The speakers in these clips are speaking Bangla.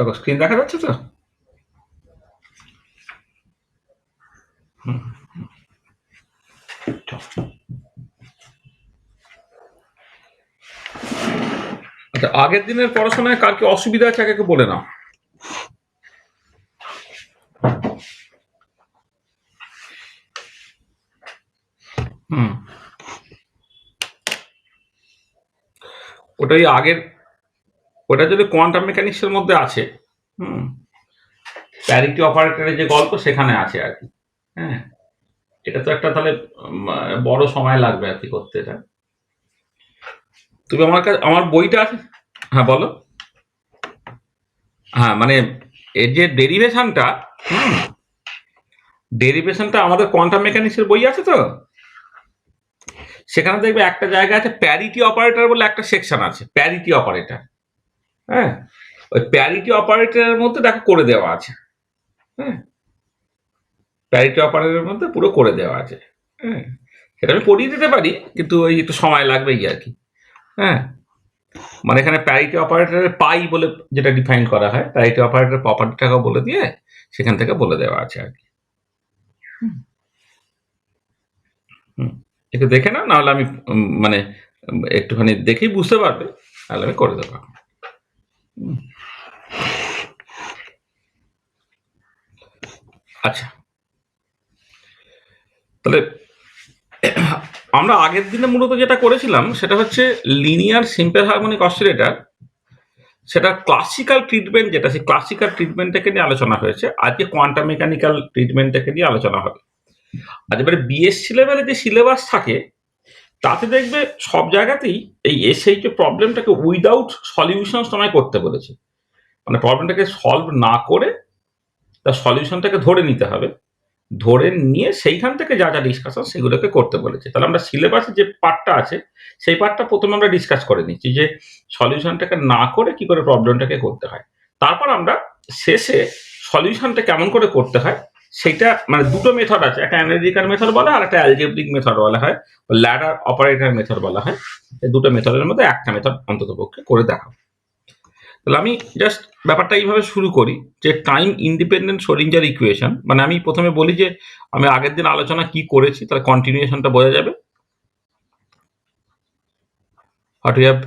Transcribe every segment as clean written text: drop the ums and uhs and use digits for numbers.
দেখো স্ক্রিন দেখা যাচ্ছে তো? আচ্ছা, আগের দিনের পড়াশোনায় কার কি অসুবিধা আছে আগে বলে নাও। হুম। ওটাই আগের, ওটা যদি কোয়ান্টাম মেকানিক্স এর মধ্যে আছে। হুম। প্যারিটি অপারেটরের যে গল্প সেখানে আছে আর কি। হ্যাঁ, এটা তো একটা তাহলে বড় সময় লাগবে আর কি করতে এটা। তুমি আমার কাছে আমার বইটা আছে। হ্যাঁ বলো। হ্যাঁ মানে এর যে ডেরিভেশনটা, ডেরিভেশনটা আমাদের কোয়ান্টাম মেকানিক্সের বই আছে তো, সেখানে দেখবে একটা জায়গা আছে প্যারিটি অপারেটর বলে একটা সেকশন আছে, প্যারিটি অপারেটর। হ্যাঁ, ওই প্যারিটি অপারেটরের মধ্যে দেখো করে দেওয়া আছে। হ্যাঁ, প্যারিটি অপারেটরের মধ্যে পুরো করে দেওয়া আছে। হ্যাঁ, সেটা আমি পড়িয়ে দিতে পারি, কিন্তু ওই একটু সময় লাগবে আর কি। হ্যাঁ, মানে এখানে প্যারিটি অপারেটরের পাই বলে যেটা ডিফাইন করা হয়, প্যারিটি অপারেটরের প্রপার্টিটাকে বলে দিয়ে সেখান থেকে বলে দেওয়া আছে আর কি। হুম, একটু দেখে নাও, নাহলে আমি মানে একটুখানি দেখেই বুঝতে পারবে, তাহলে আমি করে দেবো। আচ্ছা, তাহলে আমরা আগের দিনে মূলত যেটা করেছিলাম সেটা হচ্ছে লিনিয়ার সিম্পল হারমোনিক অসিলেটর, সেটা ক্লাসিক্যাল ট্রিটমেন্ট, যেটা সেই ক্লাসিক্যাল ট্রিটমেন্টটাকে নিয়ে আলোচনা হয়েছে। আজকে কোয়ান্টাম মেকানিক্যাল ট্রিটমেন্টটাকে নিয়ে আলোচনা হবে। আর এবারে বিএসসি লেভেলে যে সিলেবাস থাকে তাতে দেখবে সব জায়গাতেই এই এসএইচ প্রবলেমটাকে উইদাউট সলিউশন তোমায় করতে বলেছে। মানে প্রবলেমটাকে সলভ না করে তার সলিউশনটাকে ধরে নিতে হবে, ধরে নিয়ে সেইখান থেকে যা যা ডিসকাশন সেগুলোকে করতে বলেছে। তাহলে আমরা সিলেবাসে যে পার্টটা আছে সেই পার্টটা প্রথমে আমরা ডিসকাস করে নিচ্ছি, যে সলিউশনটাকে না করে কি করে প্রবলেমটাকে করতে হয়। তারপর আমরা শেষে সলিউশনটা কেমন করে করতে হয় সেইটা, মানে দুটো মেথড আছে, একটা অ্যানালিটিক্যাল মেথড বলা হয় আর একটা অ্যালজেব্রিক মেথড বলা হয়, ল্যাডার অপারেটর মেথড বলা হয়। এই দুটো মেথডের মধ্যে একটা মেথড অন্তত পক্ষে করে দেখাও। তাহলে আমি জাস্ট ব্যাপারটা এইভাবে শুরু করি, যে টাইম ইন্ডিপেন্ডেন্ট শ্রোডিঞ্জার ইকুয়েশন, মানে আমি প্রথমে বলি যে আমি আগের দিন আলোচনা কি করেছি, তাহলে কন্টিনিউশনটা বোঝা যাবে। What we have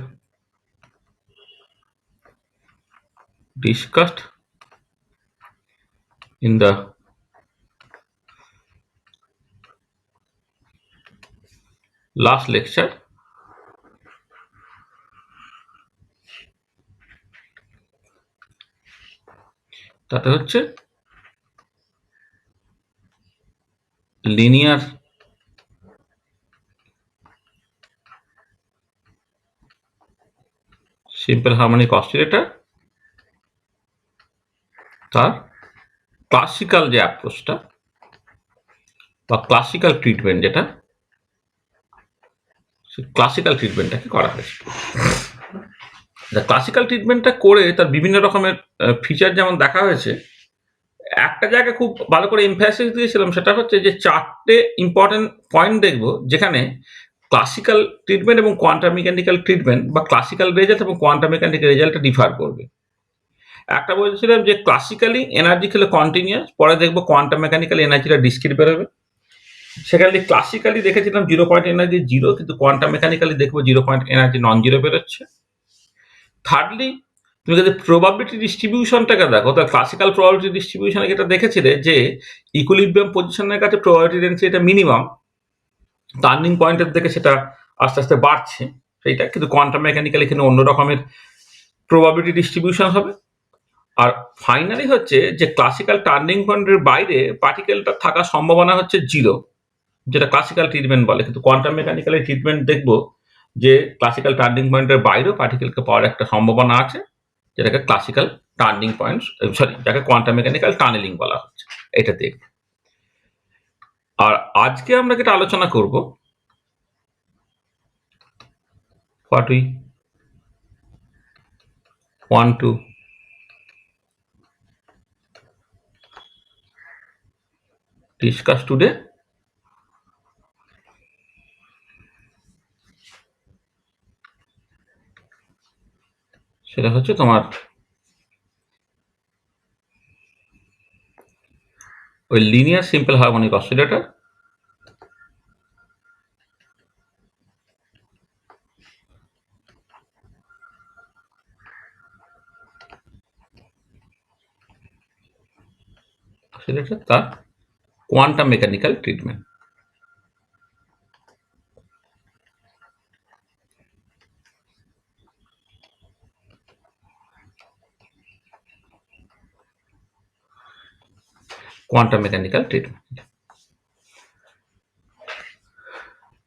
discussed in the last lecture, তাতে হচ্ছে লিনিয়ার সিম্পল হারমোনিক অসিলেটর, তার ক্লাসিক্যাল যে অ্যাপ্রোচটা বা ক্লাসিক্যাল ট্রিটমেন্ট, যেটা ক্লাসিক্যাল ট্রিটমেন্টটাকে করা হয়েছে। ক্লাসিক্যাল ট্রিটমেন্টটা করে তার বিভিন্ন রকমের ফিচার যেমন দেখা হয়েছে, একটা জায়গায় খুব ভালো করে এমফ্যাসিস দিয়েছিলাম, সেটা হচ্ছে যে চারটে ইম্পর্টেন্ট পয়েন্ট দেখব যেখানে ক্লাসিক্যাল ট্রিটমেন্ট এবং কোয়ান্টাম মেকানিক্যাল ট্রিটমেন্ট বা ক্লাসিক্যাল রেজাল্ট এবং কোয়ান্টাম মেকানিক্যাল রেজাল্টটা ডিফার করবে। একটা বলছিলাম যে ক্লাসিক্যালি এনার্জি খেলে কন্টিনিউয়াস, পরে দেখবো কোয়ান্টাম মেকানিক্যাল এনার্জিটা ডিসক্রিট বেরোবে। সেখানে ক্লাসিক্যালি দেখেছিলাম জিরো পয়েন্ট এনার্জি জিরো, কিন্তু কোয়ান্টাম মেকানিক্যালি দেখবো zero point energy non zero বেরোচ্ছে। থার্ডলি তুমি যদি প্রবাবিলিটি ডিস্ট্রিবিউশনটাকে দেখো, তাহলে ক্লাসিক্যাল প্রবাবিলিটি ডিস্ট্রিবিউশনে যেটা দেখেছিলে যে ইকুইলিব্রিয়াম পজিশনের কাছে প্রবাবিলিটি ডেন্সিটি এটা মিনিমাম, টার্নিং পয়েন্টের দিকে সেটা আস্তে আস্তে বাড়ছে সেইটা, কিন্তু কোয়ান্টাম মেকানিক্যাল এখানে অন্য রকমের প্রবাবিলিটি ডিস্ট্রিবিউশন হবে। আর ফাইনালি হচ্ছে যে ক্লাসিক্যাল টার্নিং পয়েন্টের বাইরে পার্টিকেলটা থাকার সম্ভাবনা হচ্ছে জিরো, যেটা ক্লাসিক্যাল ট্রিটমেন্ট বলে। কিন্তু কোয়ান্টাম মেকানিক্যালের ট্রিটমেন্ট দেখবো যে ক্লাসিক্যাল টার্নিং পয়েন্টের বাইরেও পার্টিকেলকে পাওয়ার একটা সম্ভাবনা আছে, যেটাকে ক্লাসিক্যাল টার্নিং পয়েন্ট, সরি, যাকে কোয়ান্টাম মেকানিক্যাল টানেলিং বলা হচ্ছে। এটা দেখ। আর আজকে আমরা যেটা আলোচনা করব, what we want to discuss today, সেটা হচ্ছে তোমার ওই লিনিয়ার সিম্পল হারমোনিক অসিলেটর, তার quantum mechanical treatment. Quantum mechanical treatment.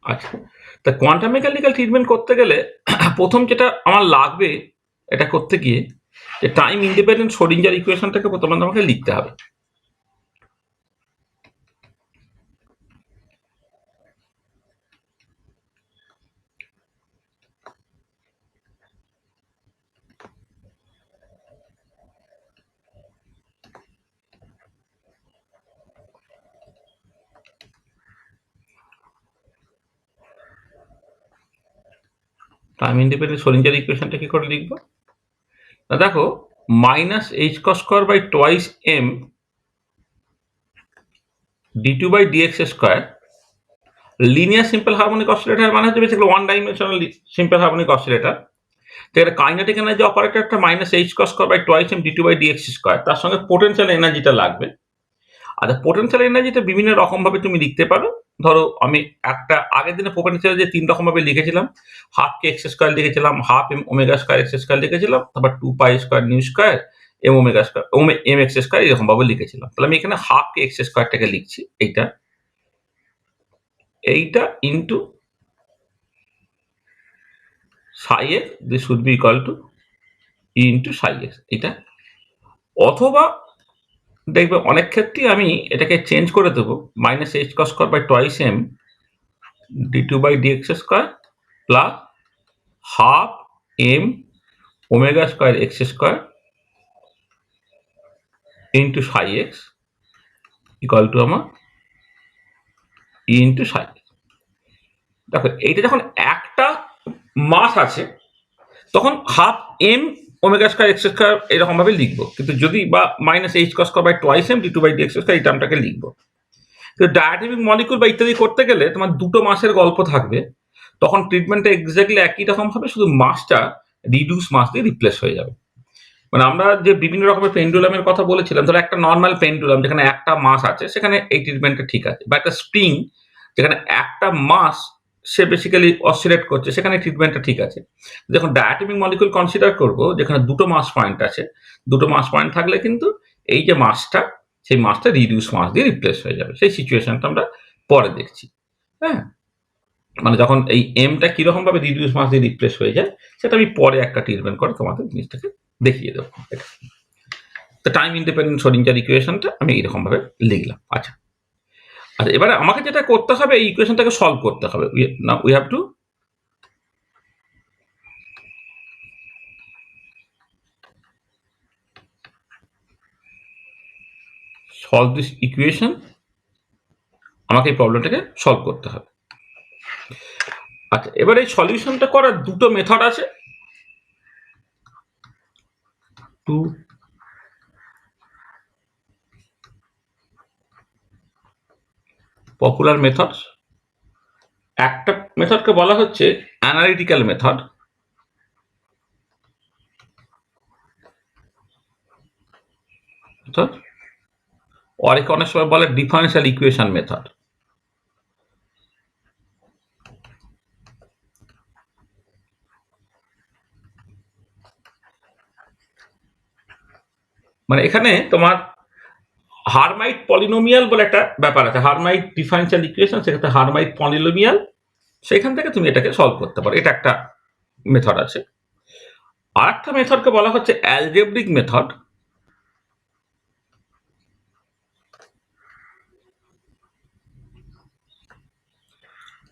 আচ্ছা, তা কোয়ান্টাম মেকানিক্যাল ট্রিটমেন্ট করতে গেলে প্রথম যেটা আমার লাগবে এটা করতে গিয়ে, যে টাইম ইন্ডিপেন্ডেন্ট শ্রোডিঞ্জার ইকুয়েশনটাকে প্রথমে আমাকে লিখতে হবে। টাইম ইন্ডিপেন্ডেন্ট শ্রোডিঞ্জার ইকুয়েশনটা কি করে লিখবো? না দেখো, minus h cross square by twice m d2 by dx square linear simple harmonic oscillator মানে হচ্ছে basically one dimensional simple harmonic oscillator. যেটা কাইনেটিক এনার্জি অপারেটরটা minus h cross square by twice m d2 by dx square, তার সঙ্গে পোটেনশিয়াল এনার্জিটা লাগবে। আচ্ছা, পোটেনশিয়াল এনার্জিটা বিভিন্ন রকম ভাবে তুমি লিখতে পারো। ধরো আমি একটা আগের দিনে পোটেনশিয়াল যে 3 রকম ভাবে লিখেছিলাম, হাফ কে এক্স স্কোয়ার লিখেছিলাম, half m omega square x square লিখেছিলাম, তারপর 2 pi square nu square m omega square m x square এরকম ভাবে লিখেছিলাম। তাহলে আমি এখানে হাফ কে এক্স স্কোয়ারটাকে লিখছি, এইটা into psi x, this should be equal to E into psi x এটা। অথবা দেখবে অনেক ক্ষেত্রেই আমি এটাকে চেঞ্জ করে দেবো, minus h cross square by twice m d2 by dx square plus half m omega square x square into psi x equal to আমার ই ইন্টু সাই। দেখো এইটা যখন একটা মাস আছে তখন half m omega square x square এরকম ভাবে লিখবো, কিন্তু যদি বা minus h cross square by twice m d2 by dx square এই টার্মটাকে লিখবো। কিন্তু ডায়াটমিক মলিকুল বা ইত্যাদি করতে গেলে তোমার দুটো মাসের গল্প থাকবে, তখন ট্রিটমেন্টটা এক্স্যাক্টলি একই রকম হবে, শুধু মাসটা রিডিউস মাস দিয়ে রিপ্লেস হয়ে যাবে। মানে আমরা যে বিভিন্ন রকমের পেন্ডুলামের কথা বলেছিলাম, ধরো একটা নর্মাল পেন্ডুলাম যেখানে একটা মাস আছে সেখানে এই ট্রিটমেন্টটা ঠিক আছে, বা একটা স্প্রিং যেখানে একটা মাস সে বেসিক্যালি অসিলেট করছে সেখানে ট্রিটমেন্টটা ঠিক আছে। যখন ডায়াটমিক মলিকুল কনসিডার করব যেখানে দুটো মাস পয়েন্ট আছে, দুটো মাস পয়েন্ট থাকলে কিন্তু এই যে মাসটা সেই মাসটা রিডিউস মাস দিয়ে রিপ্লেস হয়ে যাবে। সেই সিচুয়েশনটা আমরা পরে দেখছি। হ্যাঁ, মানে যখন এই এমটা কিরকম ভাবে রিডিউস মাস দিয়ে রিপ্লেস হয়ে যায় সেটা আমি পরে একটা ট্রিটমেন্ট করে তোমাদের জিনিসটাকে দেখিয়ে দেবো। তো টাইম ইন্ডিপেন্ডেন্ট শ্রোডিঞ্জার ইকুয়েশনটা আমি এইরকম ভাবে লিখলাম। আচ্ছা, আচ্ছা এবারে আমাকে যেটা করতে হবে এই ইকুয়েশনটাকে সলভ করতে হবে। We have to solve this equation. আমাকে এই প্রবলেমটাকে সলভ করতে হবে। আচ্ছা, এবার এই সলিউশনটা করার দুটো মেথড আছে, টু পপুলার মেথডস। একটা মেথডকে বলা হচ্ছে অ্যানালিটিক্যাল মেথড, অনেকে অনেক সময় বলে ডিফারেন্সিয়াল ইকুয়েশন মেথড। মানে এখানে তোমার হারমাইট পলিনোমিয়াল বলে একটা ব্যাপার আছে, হারমাইট ডিফারেন্সিয়াল ইকুয়েশন, সেক্ষেত্রে হারমাইট পলিনোমিয়াল, সেখান থেকে তুমি এটাকে সলভ করতে পারো, এটা একটা মেথড আছে। আর একটা মেথডকে বলা হচ্ছে অ্যালজেব্রিক মেথড,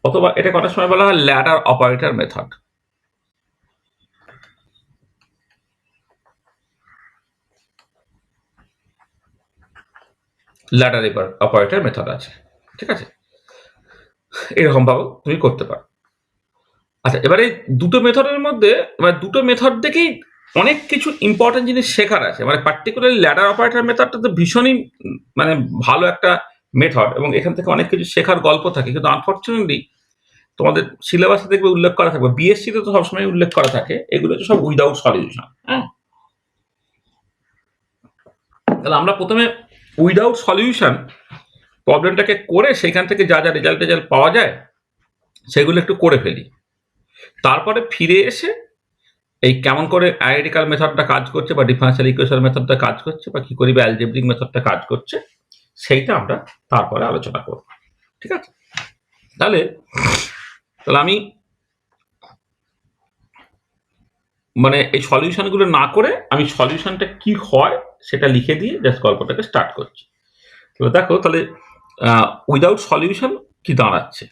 অথবা এটাকে অনেক সময় বলা হয় ladder operator method. Ladder operator method আছে, ঠিক আছে, এরকম ভাবে তুমি করতে পারো। আচ্ছা, এবারে দুটো মেথডের মধ্যে, এবার দুটো মেথড থেকেই অনেক কিছু ইম্পর্টেন্ট জিনিস শেখার আছে, মানে পার্টিকুলারলি ল্যাডার অপারেটর মেথডটা তো ভীষণই মানে ভালো একটা মেথড, এবং এখান থেকে অনেক কিছু শেখার গল্প থাকে, কিন্তু আনফর্চুনেটলি তোমাদের সিলেবাসে দেখবে উল্লেখ করা থাকবে, বিএসসি তে তো সবসময় উল্লেখ করা থাকে, এগুলো তো সব উইদাউট সলিউশন। হ্যাঁ, তাহলে আমরা প্রথমে উইদাউট সলিউশন প্রবলেমটাকে করে সেখান থেকে যা যা রেজাল্ট পাওয়া যায় সেগুলো একটু করে ফেলি, তারপরে ফিরে এসে এই কেমন করে অ্যানালিটিক্যাল মেথডটা কাজ করছে বা ডিফারেন্সিয়াল ইকুয়েশন মেথডটা কাজ করছে বা কি করি বা অ্যালজেব্রিক মেথডটা কাজ করছে সেইটা আমরা তারপরে আলোচনা করব। ঠিক আছে, তাহলে তাহলে আমি মানে এই সলিউশনগুলো না করে আমি সলিউশনটা কি হয় সেটা লিখে দিয়ে জাস্ট গল্পটাকে স্টার্ট করছি। তাহলে দেখো, তাহলে উইদাউট সলিউশন কি দাঁড়াচ্ছে,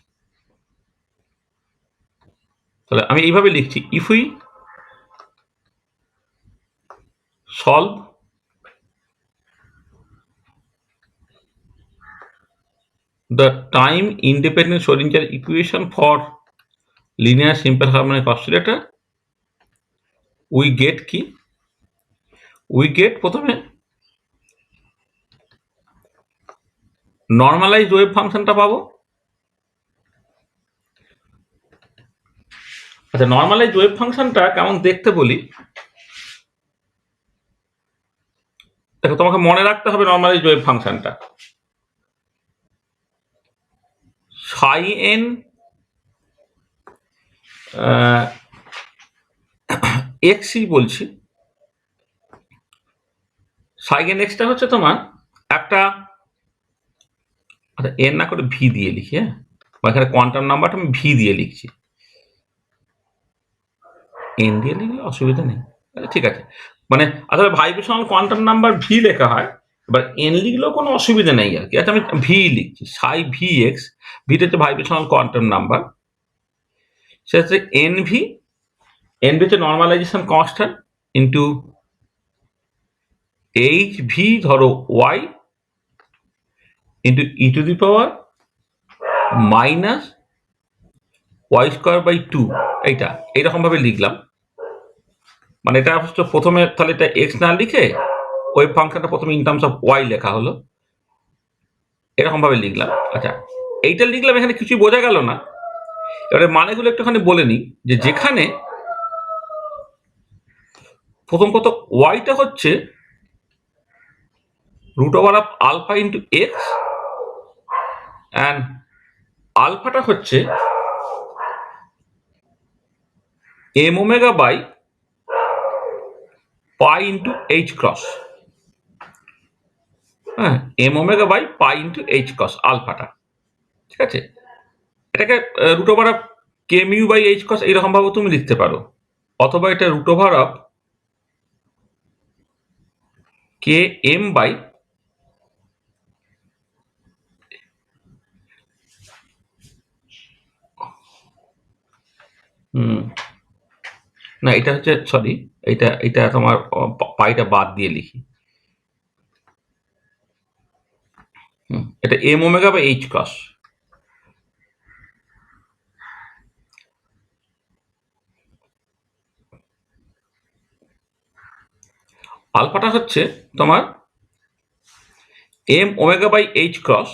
তাহলে আমি এইভাবে লিখছি, if we solve the time independent Schrodinger equation for linear simple harmonic oscillator, we get কি, we get প্রথমে নর্মালাইজড ওয়েভ ফাংশনটা পাবো। আচ্ছা, নর্মালাইজড ওয়েভ ফাংশনটা কেমন দেখতে বলি, দেখো তোমাকে মনে রাখতে হবে নর্মালাইজড ওয়েভ ফাংশনটা সাই এন এক্সই বলছি, সাই এন এক্সটা হচ্ছে তোমার একটা, আচ্ছা এন না করে ভি দিয়ে লিখি, হ্যাঁ, বা এখানে কোয়ান্টাম নাম্বারটা আমি ভি দিয়ে লিখছি, এন দিয়ে লিখলে অসুবিধা নেই। আচ্ছা ঠিক আছে, মানে আসলে ভাইব্রেশনাল কোয়ান্টাম নাম্বার ভি লেখা হয়, এবার এন লিখলেও কোনো অসুবিধা নেই আর কি। আচ্ছা আমি ভি লিখছি, সাই ভি এক্স, ভিটা হচ্ছে ভাইব্রেশনাল কোয়ান্টাম নাম্বার, সেটা হচ্ছে এন ভি, এন ভি হচ্ছে normalisation constant into H V ধরো Y into E to the power minus Y square by two, এইটা এইরকম ভাবে লিখলাম। মানে এটা অবশ্য প্রথমে তাহলে এটা এক্স না লিখে ওয়েভ ফাংশনটা প্রথমে ইন টার্মস অফ ওয়াই লেখা হলো, এরকম ভাবে লিখলাম। আচ্ছা এইটা লিখলাম, এখানে কিছুই বোঝা গেল না, এবারে মানেগুলো একটুখানি বলে নিই, যে যেখানে প্রথম কথা ওয়াইটা হচ্ছে root over of alpha into x, and আলফাটা হচ্ছে M omega by pi into H cross, হ্যাঁ, M omega by pi into H cross আলফাটা। ঠিক আছে, এটাকে root over of K mu by H cross এইরকম ভাবে তুমি লিখতে পারো, অথবা এটা root over of K M by না এটা হচ্ছে সরি, এটা এটা তোমার পাইটা বাদ দিয়ে লিখি, এটা এম ওমেগা বা এইচ ক্রস। আলফাটা হচ্ছে তোমার M omega by H cross,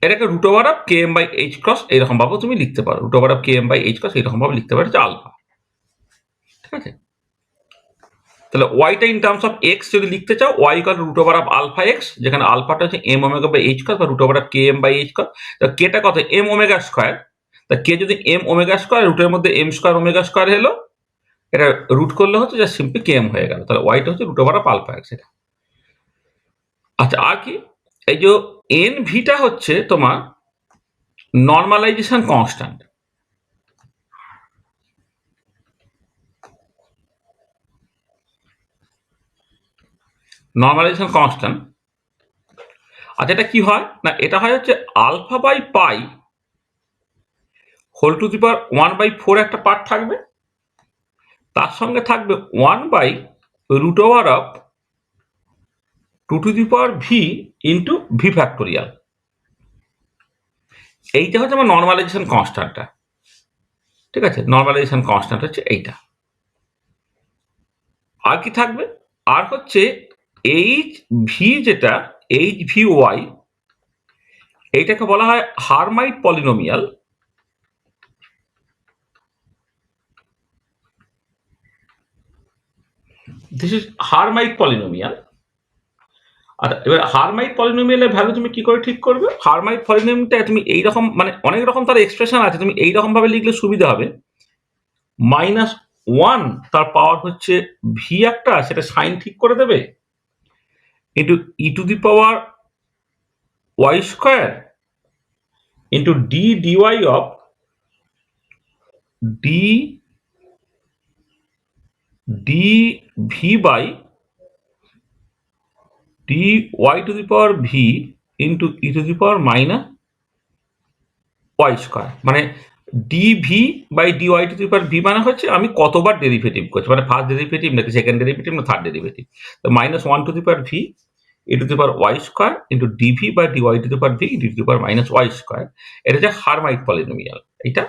এটাকে root over of K M by H cross এইরকম ভাবে তুমি লিখতে পারো, root over of K M by H cross এইরকম ভাবে লিখতে পারো, হচ্ছে আলফা। ঠিক আছে, তাহলে ওয়াইটা ইন টার্মস অফ এক্স যদি লিখতে চাও, Y equal root over of alpha X, যেখানে আলফাটা হচ্ছে M omega by H cross বা root over of K M by H cross, তা কেটা কত এম ওমেগা স্কোয়ার, তা কে যদি এম ওমেগা স্কোয়ার রুটের মধ্যে এম স্কোয়ার ওমেগা স্কোয়ার হলো, এটা রুট করলে হচ্ছে যা সিম্পলি কে এম হয়ে গেল, তাহলে ওয়াইটা হচ্ছে root over of alpha x এটা। আচ্ছা আর কি, এই যে এন ভিটা হচ্ছে তোমার নর্মালাইজেশন কনস্ট্যান্ট, নর্মালাইজেশন কনস্ট্যান্ট। আচ্ছা এটা কি হয় না, এটা হয় হচ্ছে alpha by pi whole to the power 1/4 একটা পার্ট থাকবে, তার সঙ্গে থাকবে 1 by root over of 2 to the power V into V factorial, এইটা হচ্ছে আমার নর্মালাইজেশন কনস্ট্যান্টটা। ঠিক আছে, নর্মালাইজেশন কনস্ট্যান্ট হচ্ছে এইটা। আর কি থাকবে? আর হচ্ছে এইচ ভি, যেটা এইচ ভি ওয়াই, এইটাকে বলা হয় Hermite polynomial. This is Hermite polynomial. আচ্ছা, এবার হারমাইট পলিনোমিয়ালের ভ্যালু তুমি কি করে ঠিক করবে? হারমাইট পলিনোমিয়ালটা তুমি এইরকম, মানে অনেক রকম তার এক্সপ্রেশন আছে, তুমি এইরকম ভাবে লিখলে সুবিধা হবে। -1 তার পাওয়ার হচ্ছে ভি একটা, সেটা সাইন ঠিক করে দেবে, into E to the power Y square into D dy of D D V by D Y to the power V into E to the power minus Y square. মানে DV by D Y to the power V মানে হচ্ছে আমি কতবার ডেরিভেটিভ করছি, মানে ফার্স্ট ডেরিভেটিভ নাকি সেকেন্ড ডেরিভেটিভ না থার্ড ডেরিভেটিভ। তো -1 to the power V E to the power Y square into dv by D Y to the power V into to the power minus Y square. এটা হচ্ছে হারমাইট পলিনোমিয়াল এইটা।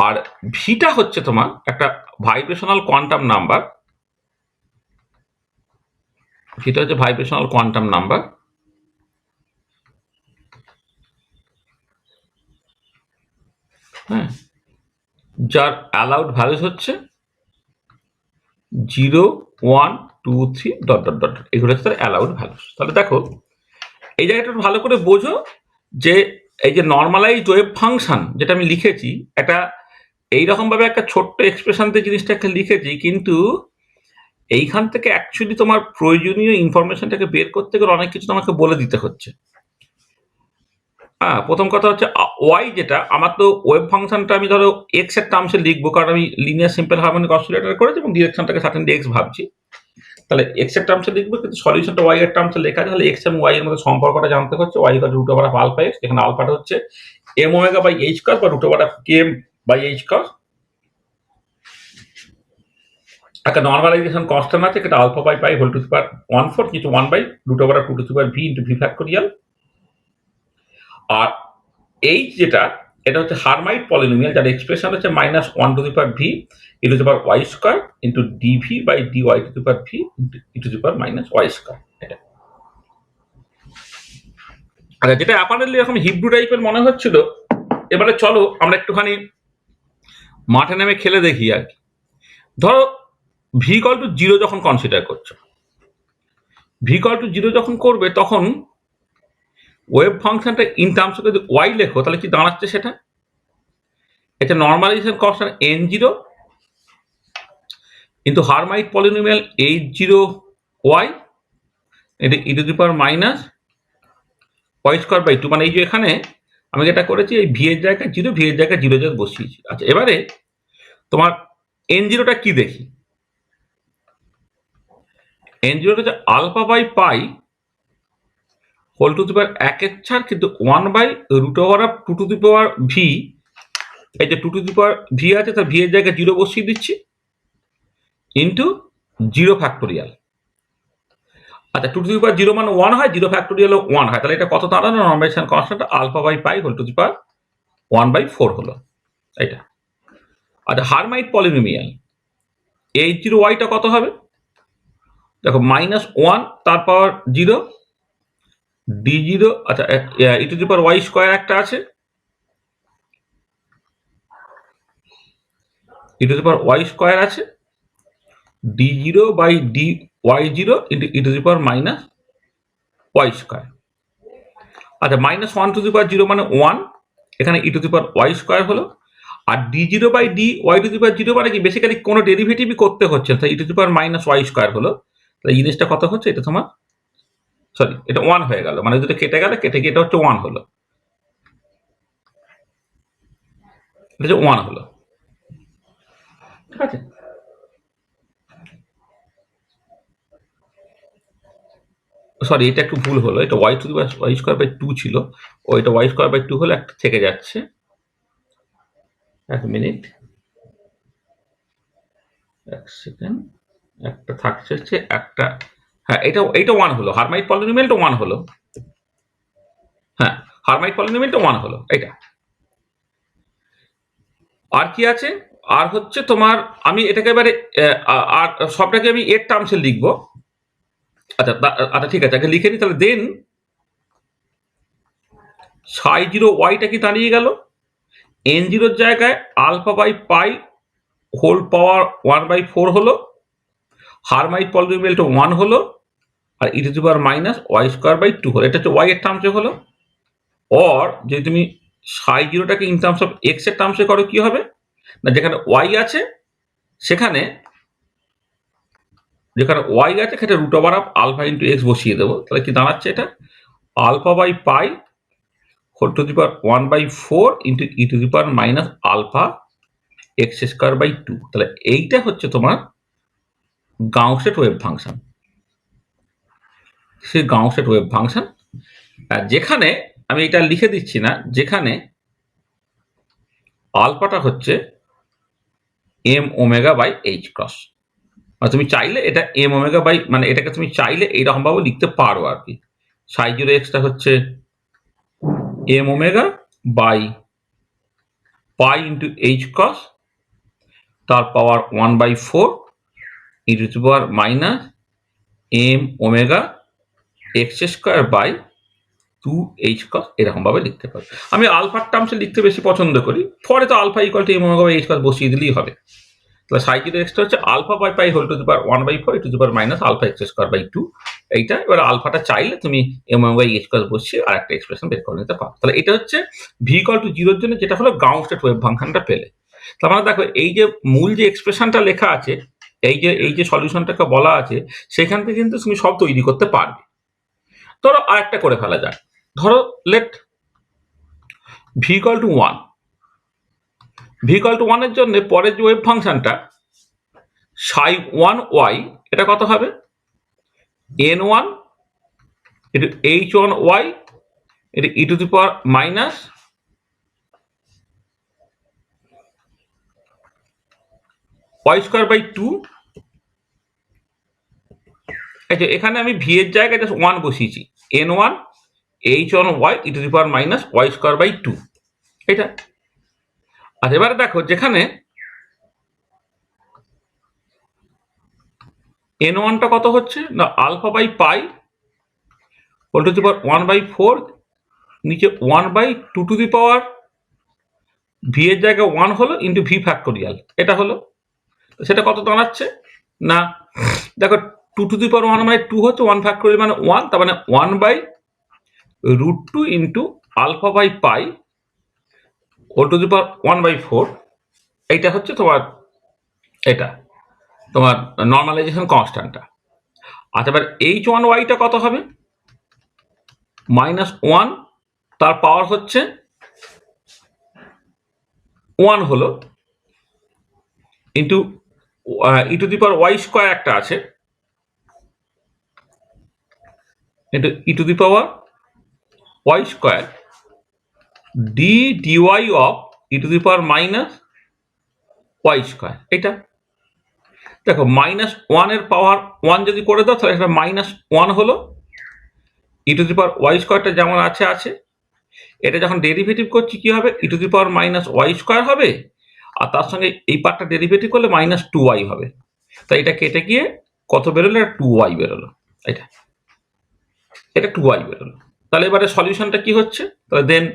আর ভিটা হচ্ছে তোমার একটা ভাইব্রেশনাল কোয়ান্টাম নাম্বার। ভিটা হচ্ছে ভাইব্রেশনাল কোয়ান্টাম নাম্বার। হ্যাঁ, যার অ্যালাউড ভ্যালুস হচ্ছে 0, 1, 2, 3 ডট ডট ডট, এগুলো হচ্ছে তার অ্যালাউড ভ্যালুস। তাহলে দেখো এই জায়গাটা ভালো করে বোঝো যে এই যে নর্মালাইজড ওয়েভ ফাংশন যেটা আমি লিখেছি, এটা এইরকম ভাবে একটা ছোট্ট এক্সপ্রেশন দিয়ে জিনিসটাকে লিখেছি, কিন্তু এইখান থেকে অ্যাকচুয়ালি তোমার প্রয়োজনীয় ইনফরমেশনটাকে বের করতে গেলে অনেক কিছু তোমাকে বলে দিতে হচ্ছে। হ্যাঁ, প্রথম কথা হচ্ছে ওয়াই, যেটা আমার তো ওয়েভ ফাংশনটা আমি ধরো এক্স এর টার্মসে লিখবো, কারণ আমি লিনিয়ার সিম্পল হারমোনিক অসিলেটর করেছি এবং ডিরেকশনটাকে সার্টেনলি এক্স ভাবছি। তাহলে এক্স এর টার্মসে লিখবো, কিন্তু সলিউশনটা ওয়াই এর টার্মসে লেখা আছে। তাহলে এক্স এবং ওয়াই এর মধ্যে সম্পর্কটা জানতে হচ্ছে Y equal root over of alpha X, যেখানে আলফাটা হচ্ছে M omega by H cross বা root over of K M by H cross. একটা নর্মালাইজেশন কনস্ট্যান্ট আছে, যেটা alpha by pi whole to the power 1/4 কিছু 1 by root over of 2 to the power V into V factorial. আর এইচ যেটা, এটা হচ্ছে হারমাইট পলিনোমিয়াল, যার এক্সপ্রেশন হচ্ছে -1 to the power V E to the power Y square into dv by D Y to the power V E to the power minus Y square. এটা আচ্ছা, যেটা অ্যাপারেন্টলি এরকম হিব্রু টাইপের মনে হচ্ছিল। এবারে চলো আমরা একটুখানি মাঠে নেমে খেলে দেখি আর কি। ধরো ভি ইকুয়াল টু 0 যখন কনসিডার করছো, ভি ইকুয়াল টু 0 যখন করবে, তখন ওয়েভ ফাংশনটা ইন টার্মস অফ যদি ওয়াই লেখো, তাহলে কি দাঁড়াচ্ছে সেটা? এটা নর্মালাইজেশন কনস্ট্যান্ট n0 কিন্তু হারমাইট পলিনোমিয়াল h0 y, এটা E to the power minus Y square by 2। মানে এই যে এখানে আমি যেটা করেছি, এই ভি এর জায়গায় 0, ভি এর জায়গায় 0 জায়গায় বসিয়েছি। আচ্ছা, এবারে তোমার n0টা কি দেখি? n0 হচ্ছে alpha by pi whole to the power 1 এর ছাড়, কিন্তু 1 by root over of 2 to the power V. এই যে 2 টু দি পাওয়ার ভি আছে, তার ভি এর জায়গায় 0 বসিয়ে দিচ্ছি ইন্টু 0 ফ্যাক্টোরিয়াল। আচ্ছা, 2 টু দি পাওয়ার 0 মানে 1 হয়, 0 ফ্যাক্টোরিয়াল 1 হয়। তাহলে এটা কত দাঁড়ালো? Normalization constant alpha by pi whole to the power 1/4 হলো এটা। আচ্ছা, হারমাইট পলিনোমিয়াল h0 y টা কত হবে? দেখো -1 তার পাওয়ার 0 d0। আচ্ছা, E to the power Y square একটা আছে, E to the power Y square আছে, d0 by D y0 into E to the power minus Y square. আচ্ছা, -1 টু দি পাওয়ার 0 মানে 1, এখানে E to the power Y square হলো। আর d0 by D Y to the power 0 মানে কি, বেসিক্যালি কোনো ডেরিভেটিভই করতে হচ্ছে না, তাই E to the power minus Y square হলো। তাহলে জিনিসটা কত হচ্ছে? এটা তোমার, সরি, এটা 1 হয়ে গেল, মানে দুটো কেটে গেল, কেটে গিয়ে এটা হচ্ছে 1 হলো। এটা হচ্ছে 1 হলো, ঠিক আছে? সরি, এটা একটু ভুল হলো, এটা y to the power Y square by 2 ছিল, ও এটা ওয়াই স্কোয়ার বাই 2 হলে একটা থেকে যাচ্ছে। এক মিনিট, এক সেকেন্ড, একটা থাকছে হচ্ছে একটা। হ্যাঁ, এটা 1 হলো, হারমাইট পলিনোমিয়ালটা 1 হলো। হ্যাঁ, হারমাইট পলিনোমিয়ালটা 1 হলো এটা। আর কি আছে? আর হচ্ছে তোমার আমি এটাকে এবারে আর সবটাকে আমি এর টার্মসে লিখবো। আচ্ছা আচ্ছা ঠিক আছে, আগে লিখে নিই তাহলে। দেন সাই জিরো ওয়াইটা কি দাঁড়িয়ে গেল এন জিরোর জায়গায় alpha by pi whole power 1/4 হলো, হারমাইট পলিনোমিয়ালটা 1 হলো, আর E to the power minus Y square by 2 হলো। এটা হচ্ছে ওয়াই এর টার্মসে হলো। অর যদি তুমি সাই জিরোটাকে ইন টার্মস অফ এক্স এর টার্মসে করো কি হবে না, যেখানে ওয়াই আছে সেখানে সেটা root over of alpha into x বসিয়ে দেবো। তাহলে কি দাঁড়াচ্ছে এটা alpha by pi whole to the power 1/4 into E to the power minus alpha x square by 2। তাহলে এইটা হচ্ছে তোমার গাউসেট ওয়েভ ফাংশন। সেই গাউসেট ওয়েভ ফাংশন, যেখানে আমি এটা লিখে দিচ্ছি না, যেখানে আলফাটা হচ্ছে M omega by H cross. আর তুমি চাইলে এটা এম ওমেগা বাই, মানে এটাকে তুমি চাইলে এইরকম ভাবে লিখতে পারো আর কি। সাই জিরো এক্সটা হচ্ছে M omega by pi into H cross তার power 1/4 E to the power minus M omega X square by 2h cos, এরকম ভাবে লিখতে পারো। আমি আলফার টার্মসে লিখতে বেশি পছন্দ করি, পরে তো alpha equal to m omega by h cos বসিয়ে দিলেই হবে। তাহলে সাই জিরো এক্সটা হচ্ছে alpha by pi whole to the power 1/4 E to the power minus alpha x square by 2। এইটা এবার আলফাটা চাইলে তুমি m omega by h cos বসিয়ে আর একটা এক্সপ্রেশন বের করে নিতে পারো। তাহলে এটা হচ্ছে ভি ইকুয়াল টু জিরোর জন্য যেটা হলো গ্রাউন্ড স্টেট ওয়েভ ফাংশনটা পেলে। তার মানে দেখো এই যে মূল যে এক্সপ্রেশনটা লেখা আছে, এই যে সলিউশনটাকে বলা আছে, সেখান থেকে কিন্তু তুমি সব তৈরি করতে পারবে। ধরো আরেকটা করে ফেলা যায়। ধরো let v equal to 1, v equal to 1 এর জন্য পরের যে ওয়েভ ফাংশনটা সাই 1 ওয়াই, এটা কত হবে n1 এটা h1 ওয়াই, এটা E to the power minus Y square by 2। আচ্ছা এখানে আমি ভি এর জায়গায় জাস্ট 1 বসিয়েছি, n1 h1 y e to the power minus Y square by 2 এটা। আচ্ছা এবারে দেখো যেখানে n1টা কত হচ্ছে না alpha by pi whole to the power 1/4, নিচে 1/2 টু দি পাওয়ার ভি এর জায়গায় 1 হলো ইন্টু ভি ফ্যাক্টোরিয়াল, এটা হলো। সেটা কত দাঁড়াচ্ছে না দেখো 2 টু দি পাওয়ার 1/2 হচ্ছে 1 ফ্যাক্টোরিয়াল মানে 1, তার মানে 1/√2 into alpha by pi whole to the power 1/4। এইটা হচ্ছে তোমার এটা তোমার নর্মালাইজেশন কনস্ট্যান্টটা। আচ্ছা এবার h1 ওয়াইটা কত হবে -1, তার পাওয়ার হচ্ছে 1 হলো into E to the power Y square একটা আছে into E to the power Y square d dy of e to the power minus Y square. এটা দেখো -1 এর পাওয়ার 1 যদি করে দাও তাহলে এটা -1 হলো E to the power Y স্কোয়ারটা যেমন আছে আছে। এটা যখন ডেরিভেটিভ করছি কি হবে E to the power minus Y square হবে, আর তার সঙ্গে এই পার্টটা ডেরিভেটিভ করলে -2y হবে। তাই এটা কেটে গিয়ে কত বেরোলো, এটা 2y বেরোলো। এটা 2y বেরোলো। তাহলে এবারে সলিউশনটা কি হচ্ছে, তাহলে দেন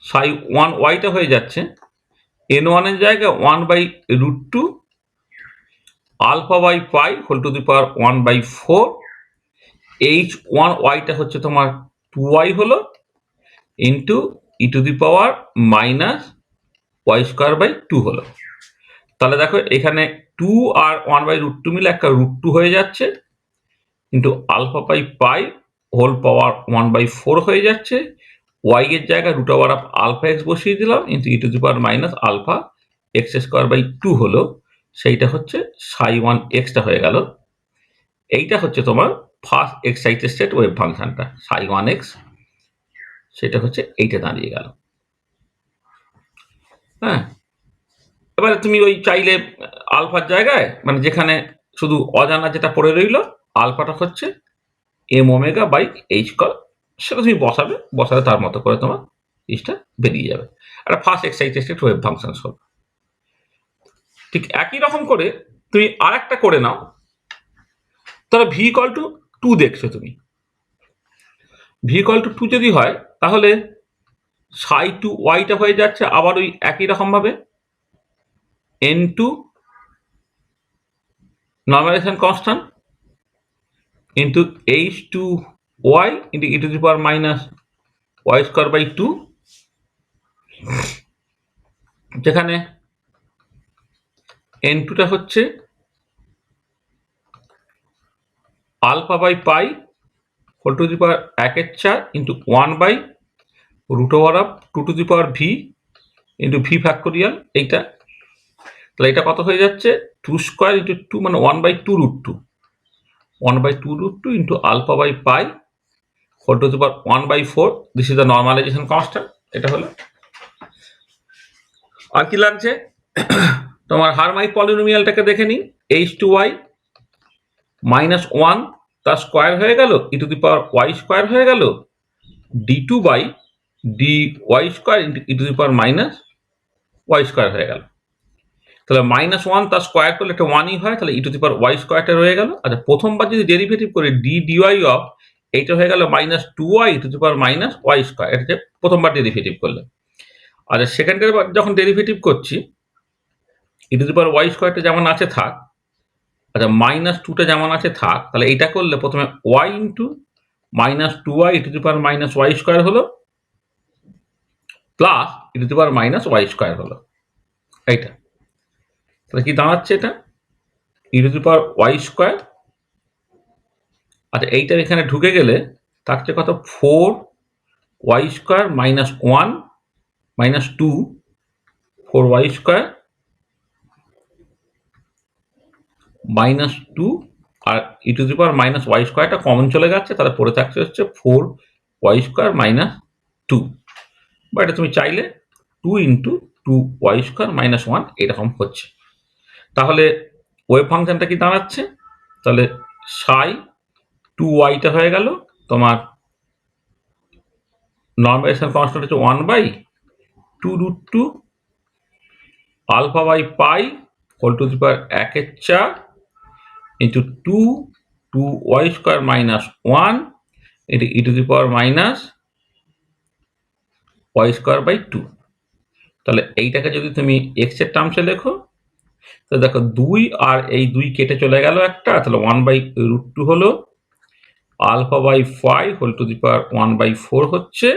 সাই 1 ওয়াইটা হয়ে যাচ্ছে n1 এর জায়গায় 1/√2 alpha by pi whole to the power 1/4, h1 ওয়াইটা হচ্ছে তোমার 2y হলো into E to the power minus Y square by 2 হলো। তাহলে দেখো এখানে 2 আর 1/√2 মিলে একটা √2 হয়ে যাচ্ছে into alpha by pi whole power 1/4 হয়ে যাচ্ছে, ওয়াই এর জায়গায় root over of alpha x বসিয়ে দিলাম into E to the power minus alpha x square by 2 হলো। সেইটা হচ্ছে সাই 1 এক্সটা হয়ে গেল। এইটা হচ্ছে তোমার ফার্স্ট এক্সাইটেড স্টেট ওয়েভ ফাংশনটা সাই 1 এক্স, সেটা হচ্ছে এইটা দাঁড়িয়ে গেল। হ্যাঁ এবারে তুমি ওই চাইলে আলফার জায়গায় মানে যেখানে শুধু অজানা যেটা পড়ে রইল আলফাটা হচ্ছে এম ওমেগা বাই এইচ কস, সেটা তুমি বসাবে, বসালে তার মতো করে তোমার জিনিসটা বেরিয়ে যাবে। একটা first excited wave function solve. ঠিক একই রকম করে তুমি আরেকটা করে নাও। তাহলে ভি ইকুয়াল টু 2 দেখছো তুমি। ভি ইকুয়াল টু 2 যদি হয় তাহলে সাই টু ওয়াইটা হয়ে যাচ্ছে আবার ওই একই রকম ভাবে n two normalization constant into h two y into E to the power minus Y square by 2, যেখানে এন টুটা হচ্ছে alpha by pi whole to the power 1/4 into 1 by root over of 2 to the power V into V factorial. এইটা তাহলে এটা কত হয়ে যাচ্ছে 2 স্কোয়ার ইন্টু 2 মানে 1/2 root 2, 1/2 root 2 into alpha by pi whole to the power 1/4. This is the normalization constant. এটা হলো। আর কি লাগছে তোমার হারমাইট পলিনোমিয়ালটাকে দেখে নিই। h2y মাইনাস 1 তার স্কোয়ার হয়ে গেল E to the power Y square হয়ে গেল d2 by dy square E to the power minus Y square হয়ে গেল। তাহলে মাইনাস 1 তার স্কোয়ার করলে একটা 1ই হয়, তাহলে ই টু দি পাওয়ার ওয়াই স্কোয়ারটা রয়ে গেল। আচ্ছা প্রথমবার যদি ডেরিভেটিভ করে ডি ডিওয়াই অফ এইটা হয়ে গেল minus 2y E to the power minus Y square, এটা হচ্ছে প্রথমবার ডেরিভেটিভ করলে। আচ্ছা সেকেন্ডের বার যখন ডেরিভেটিভ করছি ই টু দি পাওয়ার ওয়াই স্কোয়ারটা যেমন আছে থাক, আচ্ছা মাইনাস 2টা যেমন আছে থাক, তাহলে এইটা করলে প্রথমে Y into minus 2y E to the power minus Y square হলো plus E to the power minus Y square হলো। এইটা তাহলে কি দাঁড়াচ্ছে এটা E to the power Y square. আচ্ছা এইটা এখানে ঢুকে গেলে থাকছে কত 4y square minus 1 minus 2 4y square minus 2 আর E to the power minus Y স্কোয়ারটা কমন চলে যাচ্ছে, তাহলে পড়ে থাকছে হচ্ছে 4y স্কোয়ার মাইনাস 2, বা এটা তুমি চাইলে 2 ইন্টু 2y স্কোয়ার মাইনাস 1 এরকম হচ্ছে। তাহলে ওয়েভ ফাংশনটা কি দাঁড়াচ্ছে তাহলে সাই 2yটা হয়ে গেল তোমার নর্মালাইজেশন কনস্ট্যান্ট হচ্ছে 1/2 root 2 alpha by pi whole to the power 1/4 into 2y square minus 1 into E to the power minus Y square by 2। তাহলে এইটাকে যদি তুমি এক্স এর টার্মসে লেখো তো দেখো 2 আর এই 2 কেটে চলে গেল একটা, তাহলে 1/√2 হলো alpha by 5 whole to the power 1/4 হচ্ছে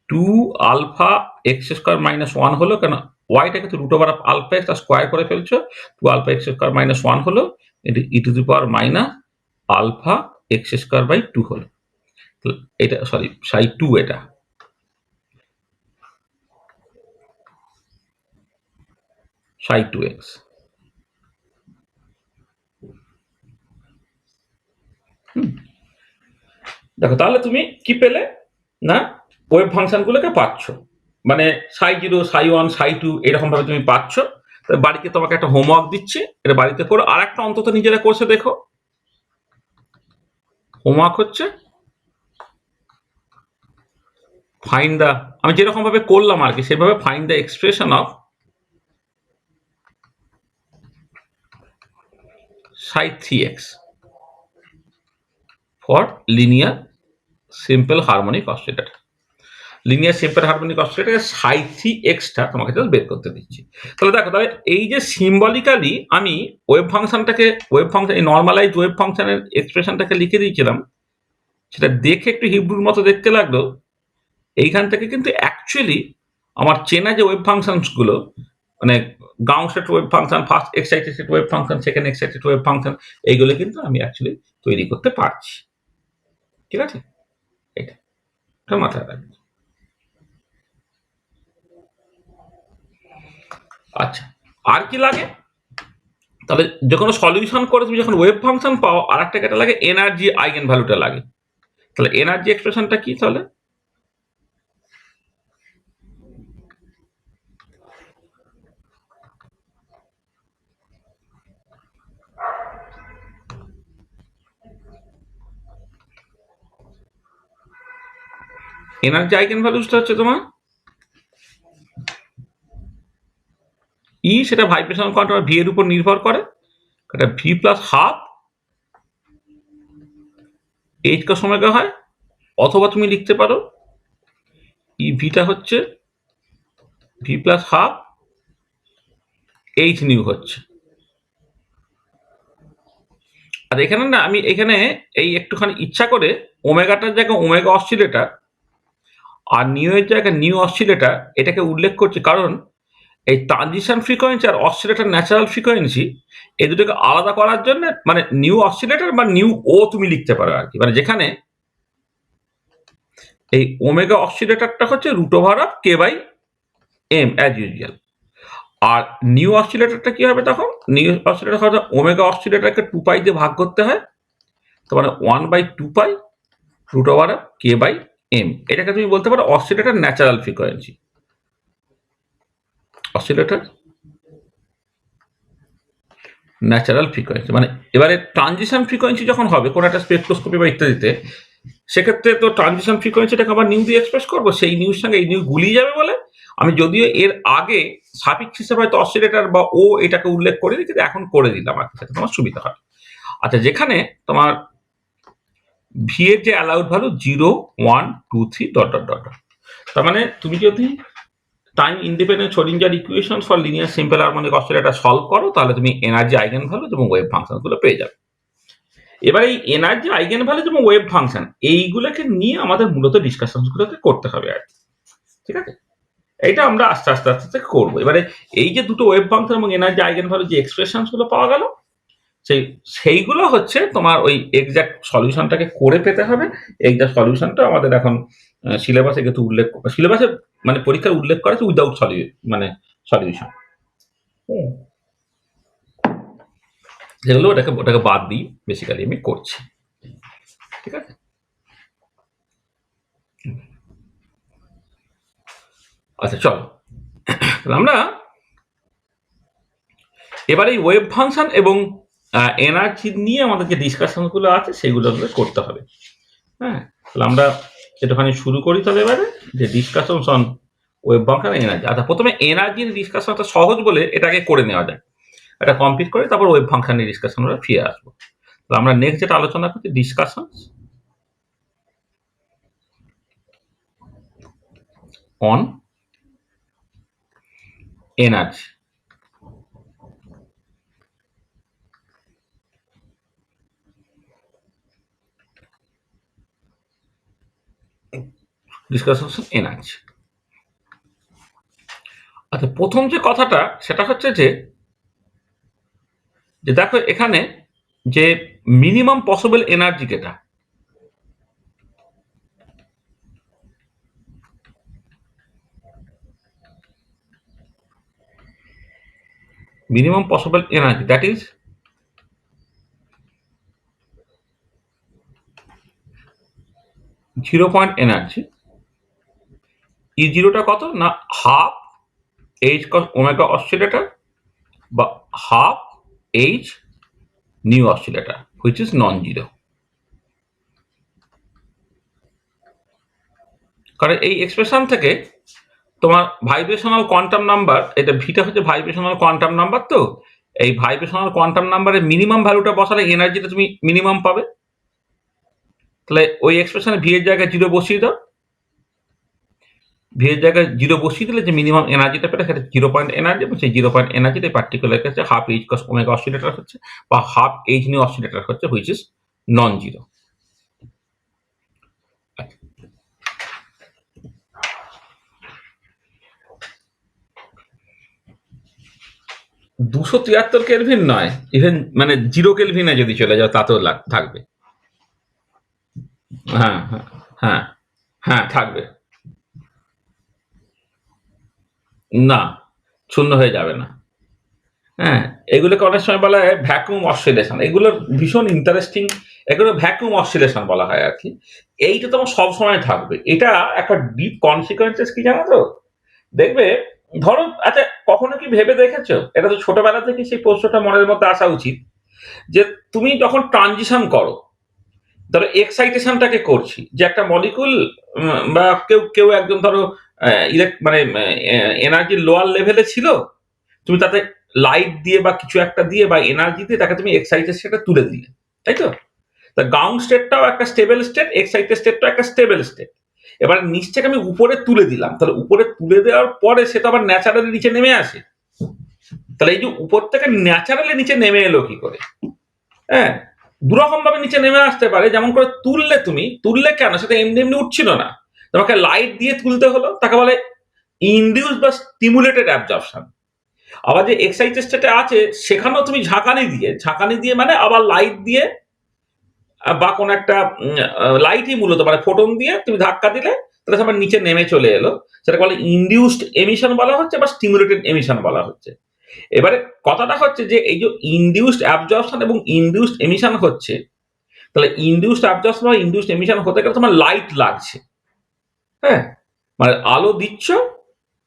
2 আলফা এক্স স্কোয়ার মাইনাস 1 হলো, কেন ওয়াইটাকে তো root over of alpha x square করে ফেলছো, 2 আলফা এক্স স্কোয়ার মাইনাস 1 হলো E to the power minus alpha x square by 2 হলো। এটা সরি সাই 2 এটা। সাই 2x দেখো তাহলে তুমি কি পেলে না ওয়েভ ফাংশনগুলোকে পাচ্ছ, মানে সাই 0 সাই 1 সাই 2 এরকম ভাবে তুমি পাচ্ছ। বাড়িতে তোমাকে একটা হোমওয়ার্ক দিচ্ছি, এটা বাড়িতে করো, আর একটা অন্তত নিজেরা কোর্সে দেখো। হোমওয়ার্ক হচ্ছে ফাইন্ড দা, আমি যেরকম ভাবে করলাম আর কি সেভাবে find the expression of Sai 3x for linear simple harmonic oscillator. Linear simple harmonic oscillator সাই 3xটা তোমাকে জাস্ট বের করতে দিচ্ছি। তাহলে দেখো তাহলে এই যে সিম্বলিক্যালি আমি ওয়েভ ফাংশনটাকে ওয়েভ ফাংশন এই নর্মালাইজ ওয়েভ ফাংশনের এক্সপ্রেশনটাকে লিখে দিয়েছিলাম, সেটা দেখে একটু হিব্রুর মতো দেখতে লাগলো। এইখান থেকে কিন্তু অ্যাকচুয়ালি আমার চেনা যে ওয়েভ ফাংশনসগুলো মানে গাউসেট wave function, first excited wave function, second excited wave function, এইগুলো কিন্তু আমি অ্যাকচুয়ালি তৈরি করতে পারছি। ঠিক আছে, এটা মাথায় রাখবে। আচ্ছা আর কি লাগে তাহলে যে কোনো সলিউশন করে তুমি যখন ওয়েভ ফাংশন পাও আর একটা কেটে লাগে এনার্জি আইগেন ভ্যালুটা লাগে। তাহলে এনার্জি এক্সপ্রেশনটা কি তাহলে এনার্জি আইগেন ভ্যালুসটা হচ্ছে তোমার ই, সেটা ভাইব্রেশনাল কোয়ান্টাম ভি এর উপর নির্ভর করে, এটা ভি প্লাস হাফ এইচ কা ওমেগা হয়, অথবা তুমি লিখতে পারো ই ভিটা হচ্ছে V plus half H new হচ্ছে। আর এখানে না আমি এখানে এই একটুখানি ইচ্ছা করে ওমেগাটার জায়গায় ওমেগা অসিলেটর আর নিউ এর জায়গায় নিউ অসিলেটর এটাকে উল্লেখ করছি, কারণ এই ট্রানজিশন ফ্রিকোয়েন্সি আর অসিলেটর ন্যাচারাল ফ্রিকোয়েন্সি এই দুটোকে আলাদা করার জন্য মানে নিউ অসিলেটর বা নিউ ও তুমি লিখতে পারো আর কি, মানে যেখানে এই ওমেগা অসিলেটরটা হচ্ছে root over of K by M as usual. আর নিউ অসিলেটরটা কি হবে তখন? নিউ অসিলেটর হবে ওমেগা অসিলেটরকে 2 পাই দিয়ে ভাগ করতে হয়, তো মানে 1/2 pi root over of K by M. এটাকে তুমি বলতে পারো oscillator natural frequency. Oscillator natural frequency মানে এবারে ট্রানজিশন ফ্রিকোয়েন্সি যখন হবে কোনো একটা স্পেকট্রোস্কোপি বা ইত্যাদিতে, সেক্ষেত্রে তো ট্রানজিশন ফ্রিকোয়েন্সিটাকে আবার নিউ দিয়ে এক্সপ্রেস করবো, সেই নিউর সঙ্গে এই নিউ গুলিয়ে যাবে বলে আমি যদিও এর আগে সাফিক্স হিসেবে হয়তো অসিলেটর বা ও এটাকে উল্লেখ করিনি, কিন্তু এখন করে দিলাম আর কি, সেটা তোমার সুবিধা হয়। আচ্ছা, যেখানে তোমার ভি এর যে allowed value 0, 1, 2, 3 dot dot dot, তার মানে তুমি যদি time independent Schrodinger equation for linear simple harmonic oscillator solve করো, তাহলে তুমি এনার্জি আইগেন ভ্যালু এবং ওয়েভ ফাংশনগুলো পেয়ে যাবে। এবার এই এনার্জি আইগেন ভ্যালু এবং ওয়েভ ফাংশন এইগুলোকে নিয়ে আমাদের মূলত ডিসকাশনগুলোকে করতে হবে আর কি, ঠিক আছে? এইটা আমরা আস্তে আস্তে আস্তে আস্তে করবো। এবারে এই যে দুটো ওয়েভ ফাংশন এবং এনার্জি আইগেন ভ্যালু যে এক্সপ্রেশনস গুলো পাওয়া গেল, সেইগুলো হচ্ছে তোমার ওই এক্সাক্ট সলিউশনটাকে করে পেতে হবে। এক্সাক্ট সলিউশনটা আমাদের এখন সিলেবাসে কিন্তু উল্লেখ, সিলেবাসে মানে পরীক্ষার উল্লেখ করা আছে উইদাউট মানে সলিউশন, যেগুলো ওটাকে বাদ দিয়ে বেসিক্যালি আমি করছি, ঠিক আছে? আচ্ছা চলো, আমরা এবার এই ওয়েভ ফাংশন এবং এনার্জি নিয়ে আমাদের যে ডিসকাশনগুলো আছে সেগুলো করতে হবে। হ্যাঁ, তাহলে আমরা একটুখানি শুরু করি তাহলে এবারে যে discussion on wave function energy. আচ্ছা, প্রথমে এনার্জির ডিসকাশনটা সহজ বলে এটাকে করে নেওয়া যায়, এটা কমপ্লিট করে তারপর ওয়েভ ফাংশনের ডিসকাশন আমরা ফিরে আসবো। তাহলে আমরা নেক্সট যেটা আলোচনা করছি discussion on energy. Discussion on energy. আচ্ছা, প্রথম যে কথাটা সেটা হচ্ছে যে দেখো এখানে যে মিনিমাম পসিবল এনার্জি যেটা, minimum possible energy, that is zero point energy. E জিরোটা কত না half H cross omega oscillator বা half H nu oscillator which is non zero. কারণ এই এক্সপ্রেশন থেকে তোমার ভাইব্রেশনাল কোয়ান্টাম নাম্বার, এটা ভিটা হচ্ছে ভাইব্রেশনাল কোয়ান্টাম নাম্বার, তো এই ভাইব্রেশনাল কোয়ান্টাম নাম্বারের মিনিমাম ভ্যালুটা বসালে এনার্জিটা তুমি মিনিমাম পাবে। তাহলে ওই এক্সপ্রেশনে ভি এর জায়গায় জিরো বসিয়ে দাও, ভি এর জায়গায় জিরো বসিয়ে দিলে যে মিনিমাম এনার্জিটা পেলে সেটা 0 পয়েন্ট এনার্জি, এবং সেই 0 পয়েন্ট এনার্জিটা পার্টিকুলার ক্ষেত্রে half H cross omega oscillator হচ্ছে বা হাফ এইচ নিউ অসিলেটর হচ্ছে which is non zero. 273 Kelvin নয়, ইভেন মানে 0 কেলভিনে যদি চলে যাও তাতেও থাকবে। হ্যাঁ হ্যাঁ হ্যাঁ হ্যাঁ থাকবে, না শূন্য হয়ে যাবে না। হ্যাঁ, এগুলোকে অনেক সময় বলা হয় ভ্যাকুয়াম অসিলেশন, এগুলো ভীষণ ইন্টারেস্টিং, এগুলো ভ্যাকুয়াম অসিলেশন বলা হয় আর কি। এইটা তোমার সবসময় থাকবে, এটা একটা ডিপ কনসিকুয়েন্সেস কি জানো তো? দেখবে, ধরো আচ্ছা কখনো কি ভেবে দেখেছো, এটা তো ছোটবেলা থেকে সেই প্রশ্নটা মনের মধ্যে আসা উচিত, যে তুমি যখন ট্রানজিশন করো ধরো এক্সাইটেশনটাকে করছি যে একটা মলিকুল বা কেউ কেউ একজন ধরো মানে এনার্জি লোয়ার লেভেলে ছিল, তুমি তাতে লাইট দিয়ে বা কিছু একটা দিয়ে বা এনার্জি দিয়ে তাকে তুমি এক্সাইটেশনটা তুলে দিলে, তাই তো? তা গ্রাউন্ড স্টেটটাও একটা স্টেবল স্টেট, এক্সাইটেড স্টেটটাও একটা স্টেবল স্টেট। এবার নিচ থেকে আমি উপরে তুলে দিলাম, তাহলে উপরে তুলে দেওয়ার পরে সে তো আবার ন্যাচারালি নিচে নেমে আসে। তাহলে এই যে উপর থেকে ন্যাচারালি নিচে নেমে এলো কি করে? হ্যাঁ, দুরকম ভাবে নিচে নেমে আসতে পারে। যেমন করে তুললে কেন, সেটা এমনি এমনি উঠছিল না, তোমাকে লাইট দিয়ে তুলতে হলো, তাকে বলে ইনডিউস বা স্টিমুলেটেড অ্যাবজর্পশন। আবার যে এক্সাইটেড স্টেটে আছে সেখানেও তুমি ঝাঁকানি দিয়ে মানে আবার লাইট দিয়ে বা কোন একটা লাইটই মূলত মানে ফোটন দিয়ে তুমি ধাক্কা দিলে তাহলে সে আবার নিচে নেমে চলে এলো। সেটাকে বলে ইনডিউসড এমিশন বলা হচ্ছে বা স্টিমুলেটেড এমিশন বলা হচ্ছে। এবারে কথাটা হচ্ছে যে এই যে ইনডিউসড অ্যাবজর্পশন এবং ইনডিউসড এমিশন হচ্ছে, তাহলে ইনডিউসড অ্যাবজর্পশন বা ইনডিউসড এমিশন হতে গেলে তোমার লাইট লাগছে। হ্যাঁ, মানে আলো দিচ্ছ,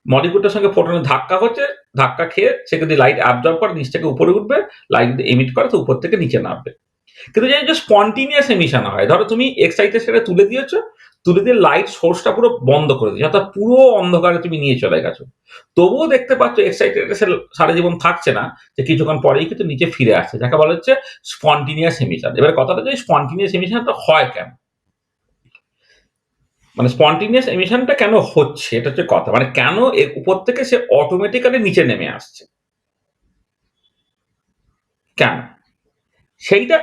মলিকুলটার সঙ্গে ফোটনের ধাক্কা হচ্ছে, ধাক্কা খেয়ে সে যদি লাইট অ্যাবজর্ব করে নিচ থেকে উপরে উঠবে, লাইট এমিট করে তো উপর থেকে নিচে নামবে। কিন্তু যে স্পন্টিনিয়াস এমিশন হয়, ধরো তুমি এক্সাইটেশনে তুলে দিয়েছো, তুলে দিয়ে লাইট সোর্সটা পুরো বন্ধ করে দিয়েছো, অর্থাৎ পুরো অন্ধকারে তুমি নিয়ে চলে গেছো, তবুও দেখতে পাচ্ছ এক্সাইটেশন সারা জীবন থাকছে না, যে কিছুক্ষণ পরেই কিন্তু নিচে ফিরে আসছে, যাকে বলা হচ্ছে স্পন্টিনিয়াস এমিশন। এবার কথাটা যে স্পন্টিনিয়াস এমিশনটা হয় কেন, মানে স্পন্টিনিয়াস এমিশনটা কেন হচ্ছে, এটা হচ্ছে কথা, মানে কেন এর উপর থেকে সে অটোমেটিক্যালি নিচে নেমে আসছে, কেন সেইটা।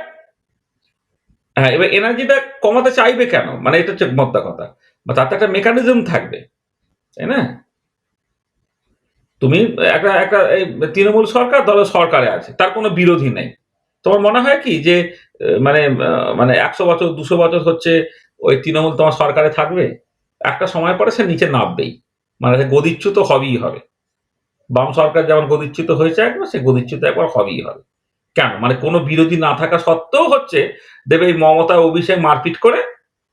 হ্যাঁ, এবার এনার্জিটা কমাতে চাইবে কেন, মানে এটা হচ্ছে মোদ্দা কথা, বা তার তো একটা মেকানিজম থাকবে, তাই না? তুমি একটা একটা এই তৃণমূল সরকার ধরো সরকারে আছে, তার কোনো বিরোধী নাই। তোমার মনে হয় কি যে মানে ১০০ বছর ২০০ বছর হচ্ছে ওই তৃণমূল তোমার সরকারে থাকবে? একটা সময় পরে সে নিচে নামবেই, মানে সে গদিচ্যুত হবেই হবে। বাম সরকার যেমন গদিচ্যুত হয়েছে একবার, সে গদিচ্যুত একবার হবেই হবে। কেন, মানে কোনো বিরোধী না থাকা সত্ত্বেও হচ্ছে, দেখবে এই মমতা অভিষেক মারপিট করে,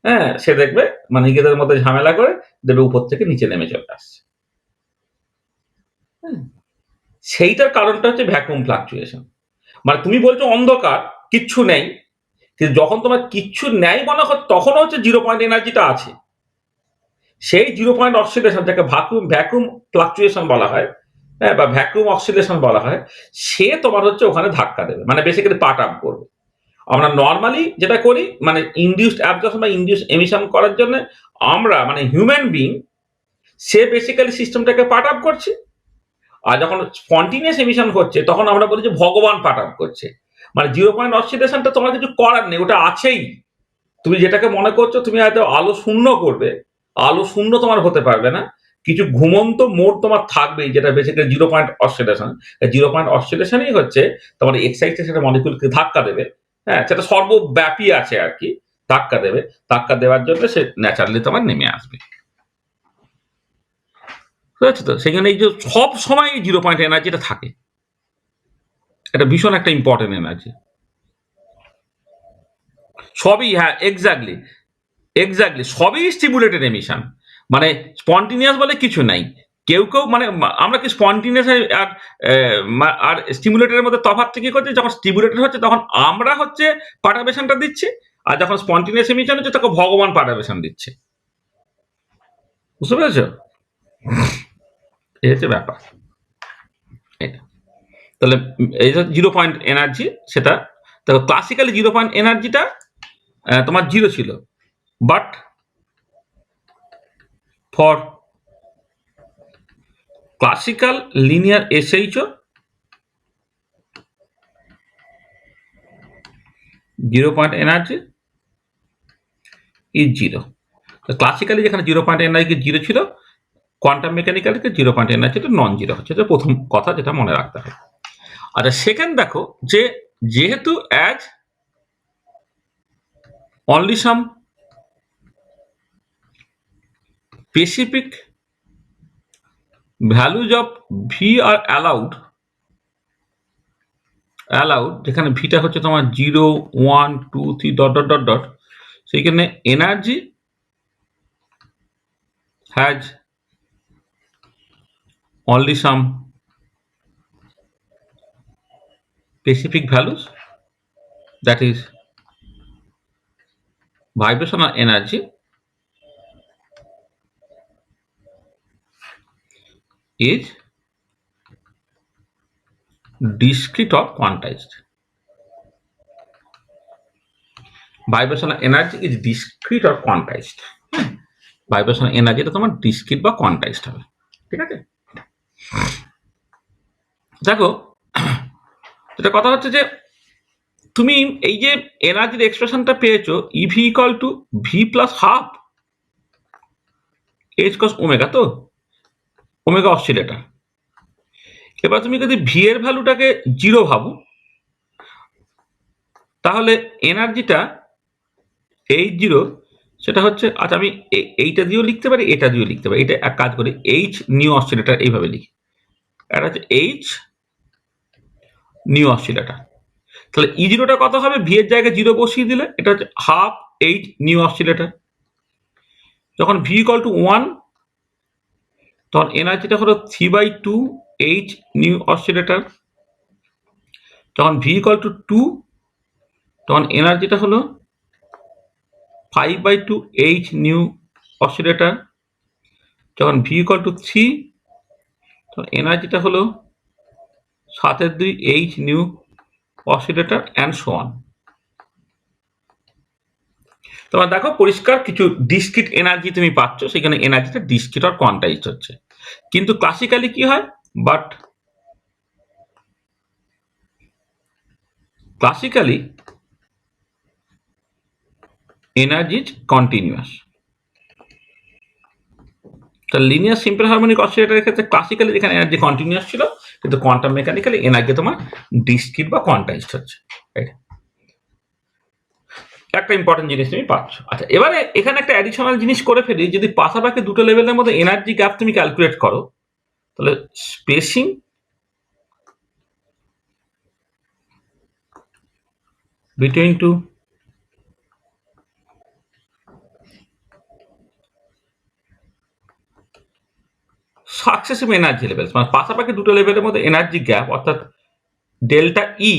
হ্যাঁ, সে দেখবে মানে নিজেদের মধ্যে ঝামেলা করে দেখবে উপর থেকে নিচে নেমে চলে আসছে। হুম? সেইটার কারণটা হচ্ছে ভ্যাকুয়াম ফ্লাকচুয়েশন। মানে তুমি বলছো অন্ধকার, কিচ্ছু নেই, কিন্তু যখন তোমার কিচ্ছু নেই মনে হয় তখনও হচ্ছে জিরো পয়েন্ট এনার্জিটা আছে। সেই জিরো পয়েন্ট অক্সিডেশন, যাকে ভ্যাকুয়াম ফ্লাকচুয়েশন বলা হয়, হ্যাঁ, বা ভ্যাকুয়াম অক্সিডেশন বলা হয়, সে তোমার হচ্ছে ওখানে ধাক্কা দেবে, মানে বেসিক্যালি পার্ট আপ করবে। আমরা নর্মালি যেটা করি, মানে ইনডিউসড অ্যাবজর্পশন বা ইনডিউসড এমিশন করার জন্য আমরা মানে হিউম্যান বিং, সে বেসিক্যালি সিস্টেমটাকে পার্ট আপ করছি। আর যখন স্পন্টিনিয়াস এমিশন হচ্ছে তখন আমরা বলি যে ভগবান পার্ট আপ করছে। মানে জিরো পয়েন্ট অক্সিডেশনটা তোমার কিছু করার নেই, ওটা আছেই। তুমি যেটাকে মনে করছো তুমি হয়তো আলো শূন্য করবে, আলো শূন্য তোমার হতে পারবে না। কিছু ঘুমন্ত মোড তোমার থাকবেই, যেটা basically zero point oxidation. Zero point অক্সিডেশনই হচ্ছে তোমার এক্সাইটেশন মলিকুলকে ধাক্কা দেবে। হ্যাঁ, সেটা সর্বব্যাপী আছে আর কি। ধাক্কা দেবে, ধাক্কা দেওয়ার জন্য সে ন্যাচারালি তোমার নেমে আসবে। বুঝতে পারছো তো? সেখানে এই যে সব সময় এই জিরো পয়েন্ট এনার্জিটা থাকে, এটা ভীষণ একটা ইম্পর্টেন্ট এনার্জি। সবই, হ্যাঁ, এক্স্যাক্টলি, এক্স্যাক্টলি সবই স্টিমুলেটেড এমিশন। মানে স্পন্টিনিয়াস বলে কিছু নাই। কেউ কেউ মানে আমরা কি স্পন্টিনিয়াস আর আর স্টিমুলেটের মধ্যে তফাৎটা কি করছে, যখন স্টিমুলেটেড হচ্ছে তখন আমরা হচ্ছে পার্টাবেশনটা দিচ্ছি, আর যখন স্পন্টিনিয়াস এমিশন হচ্ছে তখন ভগবান পার্টাবেশন দিচ্ছে। বুঝতে পেরেছো? এই হচ্ছে ব্যাপার। এটা তাহলে এই যে জিরো পয়েন্ট এনার্জি, সেটা তো ক্লাসিক্যালি জিরো পয়েন্ট এনার্জিটা তোমার জিরো ছিল, but for classical linear SHO zero point energy is zero. Classically যেখানে জিরো পয়েন্ট এনার্জি জিরো ছিল, কোয়ান্টাম মেকানিক্যালিতে জিরো পয়েন্ট এনার্জিটা নন জিরো হচ্ছে, এটা প্রথম কথা যেটা মনে রাখতে হবে। আচ্ছা, সেকেন্ড দেখো যে যেহেতু as only some specific values of V R allowed, যেখানে ভিটা হচ্ছে তোমার 0 1 2 3 ডট ডট ডট ডট, সেইখানে energy has only some specific values, that is vibrational energy is discrete or quantized. Vibrational energy is discrete or quantized. Vibrational এনার্জিটা তোমার ডিসক্রিট বা কোয়ান্টাইজড হবে। ঠিক আছে, দেখো যেটা কথা হচ্ছে যে তুমি এই যে এনার্জির এক্সপ্রেশনটা পেয়েছো EV equal to V plus half H cross omega, তো ওমেগা অসিলেটর। এবার তুমি যদি ভি এর ভ্যালুটাকে 0 ভাবো তাহলে এনার্জিটা H0 সেটা হচ্ছে, আচ্ছা আমি এইটা দিয়েও লিখতে পারি, এটা দিয়েও লিখতে পারি। এটা এক কাজ করি, এইচ নিউ অসিলেটর এইভাবে লিখি, এটা হচ্ছে এইচ নিউ অসিলেটর। তাহলে E0টা কত হবে, ভি এর জায়গায় 0 বসিয়ে দিলে এটা হচ্ছে হাফ এইচ নিউ অসিলেটর। যখন ভি ইকুয়াল টু 1 তখন এনার্জিটা হলো 3/2 এইচ নিউ অসিলেটর। যখন ভি ইকুয়াল টু 2 তখন এনার্জিটা হলো 5/2 এইচ নিউ অসিলেটর। যখন ভি ইকুয়াল টু 3 তখন এনার্জিটা হলো 7/2 H nu oscillator and so on. তোমার দেখো পরিষ্কার কিছু ডিসক্রিট এনার্জি তুমি পাচ্ছ, সেখানে এনার্জিটা ডিসক্রিট আর কোয়ান্টাইজড হচ্ছে। কিন্তু ক্লাসিক্যালি কি হয়, but classically energy is continuous. তা লিনিয়ার সিম্পল হারমোনিক অসিলেটরের ক্ষেত্রে ক্লাসিক্যালি যেখানে এনার্জি কন্টিনিউয়াস ছিল, কিন্তু কোয়ান্টাম মেকানিক্যালি এনার্জি তোমার ডিসক্রিট বা কোয়ান্টাইজড হচ্ছে। একটা ইম্পর্টেন্ট জিনিস তুমি পাচ্ছ। আচ্ছা, এবারে এখানে একটা অ্যাডিশনাল জিনিস করে ফেলি, যদি পাশাপাশি দুটো লেভেলের মধ্যে এনার্জি গ্যাপ তুমি ক্যালকুলেট করো, তাহলে spacing between two successive energy level, মানে পাশাপাশি দুটো লেভেলের মধ্যে এনার্জি গ্যাপ অর্থাৎ ডেল্টা ই,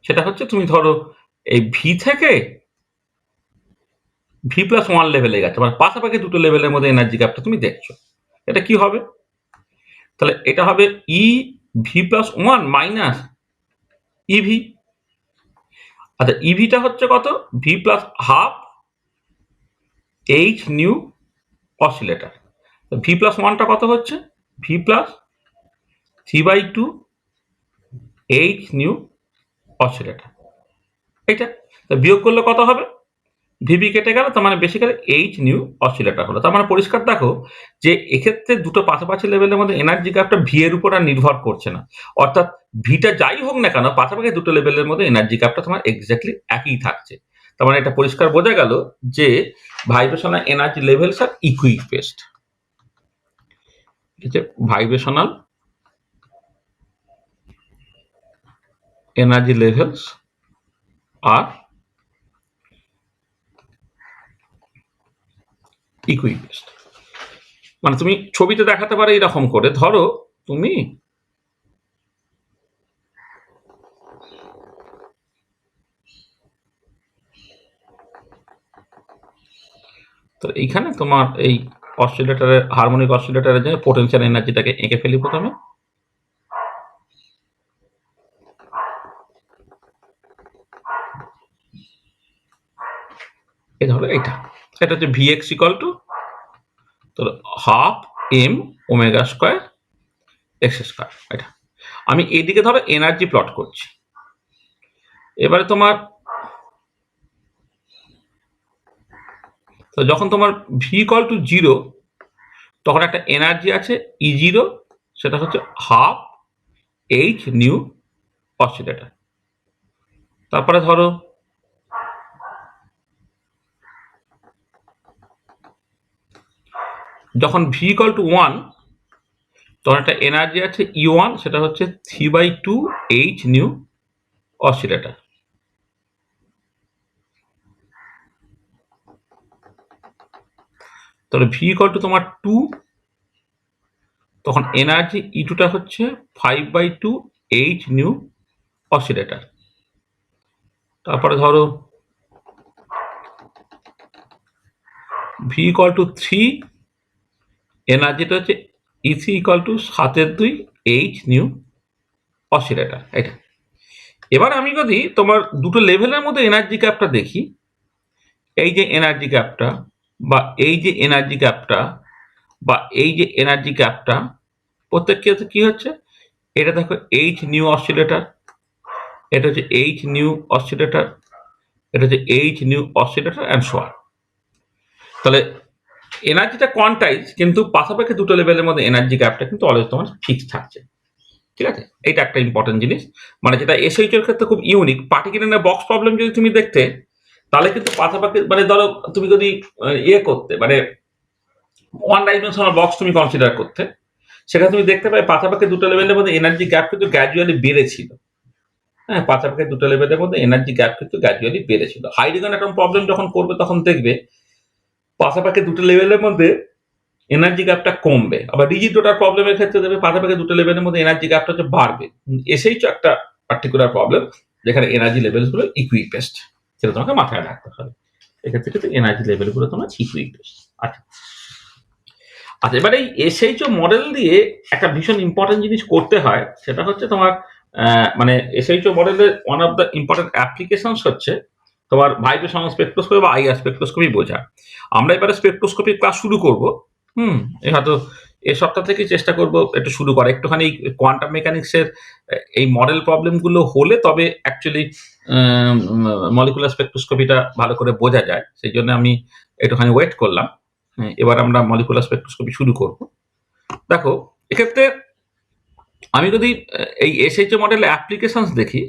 সেটা হচ্ছে তুমি ধরো এই ভি থেকে ভি প্লাস 1 লেভেলে গেছে, মানে পাশাপাশি দুটো লেভেলের মধ্যে এনার্জি গ্যাপটা তুমি দেখছো। এটা কি হবে, তাহলে এটা হবে E V plus 1 minus EV. আচ্ছা, ইভিটা হচ্ছে কত, V plus half H nu oscillator. V plus 1টা কত হচ্ছে, V plus 3/2 H nu oscillator. এইটা বিয়োগ করলে কত হবে, ভিবি কেটে গেল, তার মানে বেসিক্যালি এইচ নিউ অসিলেটর হলো। তার মানে পরিষ্কার দেখো যে এক্ষেত্রে দুটো পাশাপাশি লেভেলের মধ্যে এনার্জি গ্যাপটা ভি এর উপর আর নির্ভর করছে না, অর্থাৎ ভিটা যাই হোক না কেন পাশাপাশি দুটো লেভেলের মধ্যে এনার্জি গ্যাপটা তোমার এক্স্যাক্টলি একই থাকছে। তার মানে এটা পরিষ্কার বোঝা গেল যে ভাইব্রেশনাল এনার্জি লেভেলস আর ইকুইপেস্ট। ভাইব্রেশনাল এনার্জি লেভেলস আর ইকুইপেস্ট, মানে তুমি ছবিতে দেখাতে পারো এরকম করে, ধরো তুমি তো এইখানে তোমার এই অসিলেটরের হারমোনিক অসিলেটরের যে পোটেনশিয়াল এনার্জিটাকে এঁকে ফেলি প্রথমে। এই ধরো এটা হচ্ছে v x equal to half m omega square x square. এটা আমি এইদিকে ধরো এনার্জি প্লট করছি। এবারে তোমার তো যখন তোমার ভি ইকুয়াল টু 0 তখন একটা এনার্জি আছে E0, সেটা হচ্ছে হাফ এইচ নিউ অসিলেটর। তারপরে ধরো যখন ভি ইকুয়াল টু 1 তখন একটা এনার্জি আছে E1, সেটা হচ্ছে 3/2 এইচ নিউ অসিলেটর। তাহলে ভি ইকুয়াল টু তোমার 2, তখন এনার্জি E2টা হচ্ছে 5/2 এইচ নিউ অসিলেটর। তারপরে ধরো ভি ইকুয়াল টু 3, এনার্জিটা হচ্ছে EC equal to 7/2 H nu oscillator. এটা এবার আমি যদি তোমার দুটো লেভেলের মধ্যে এনার্জি গ্যাপটা দেখি, এই যে এনার্জি গ্যাপটা বা এই যে এনার্জি গ্যাপটা বা এই যে এনার্জি গ্যাপটা, প্রত্যেক ক্ষেত্রে কি হচ্ছে, এটা দেখো এইচ নিউ অসিলেটর, এটা হচ্ছে এইচ নিউ অসিলেটর, এটা হচ্ছে H nu oscillator and so on. তাহলে এনার্জিটা কোয়ান্টাইজ, কিন্তু পাশাপাশি দুটো লেভেলের মধ্যে এনার্জি গ্যাপটা কিন্তু অলওয়েজ তোমার ফিক্স থাকছে। ঠিক আছে, এটা একটা ইম্পর্টেন্ট জিনিস, মানে যেটা এসএইচ এর ক্ষেত্রে খুব ইউনিক। পার্টিকুলার বক্স প্রবলেম যদি তুমি দেখতে, তাহলে কিন্তু পাশাপাশি মানে ধরো তুমি যদি ইয়ে করতে মানে ওয়ান ডাইমেনশনাল বক্স তুমি কনসিডার করতে, সেখানে তুমি দেখতে পাবে পাশাপাশি দুটো লেভেলের মধ্যে এনার্জি গ্যাপ কিন্তু গ্র্যাজুয়ালি বেড়েছিল। হ্যাঁ, পাশাপাশি দুটো লেভেলের মধ্যে এনার্জি গ্যাপ কিন্তু গ্র্যাজুয়ালি বেড়েছিল। হাইড্রোজেন অ্যাটম প্রবলেম যখন করবে তখন দেখবে পাশাপাশি দুটো লেভেলের মধ্যে এনার্জি গ্যাপটা কমবে। আবার রিজিড রোটার প্রবলেমের ক্ষেত্রে দেখবে পাশাপাশি দুটো লেভেলের মধ্যে এনার্জি গ্যাপটা হচ্ছে বাড়বে। এসেই তো একটা পার্টিকুলার প্রবলেম যেখানে এনার্জি লেভেলগুলো ইকুইপেস্ট, সেটা তোমাকে মাথায় রাখতে হবে। এক্ষেত্রে কিন্তু এনার্জি লেভেলগুলো তোমার ইকুইপেস্ট। আচ্ছা আচ্ছা, এবার এই এসএইচও মডেল দিয়ে একটা ভীষণ ইম্পর্টেন্ট জিনিস করতে হয়, সেটা হচ্ছে তোমার মানে এসএইচও মডেলের one of the important applications হচ্ছে তোমার ভাইব্রেশন স্পেকট্রোস্কপি বা আইআর স্পেকট্রোস্কপি বোঝা। আমরা এবারে স্পেকট্রোস্কপি ক্লাস শুরু করব। এ হয়তো এ সপ্তাহ থেকে চেষ্টা করব একটু শুরু করা, একটুখানি কোয়ান্টাম মেকানিক্সের এই মডেল প্রবলেমগুলো হলে তবে অ্যাকচুয়ালি মলিকুলার স্পেকট্রোস্কপিটা ভালো করে বোঝা যায়। সেই জন্য আমি একটুখানি ওয়েট করলাম। এবার আমরা মলিকুলার স্পেকট্রোস্কপি শুরু করব। দেখো এক্ষেত্রে আমি যদি এই এসএইচও মডেলের অ্যাপ্লিকেশনস দেখি,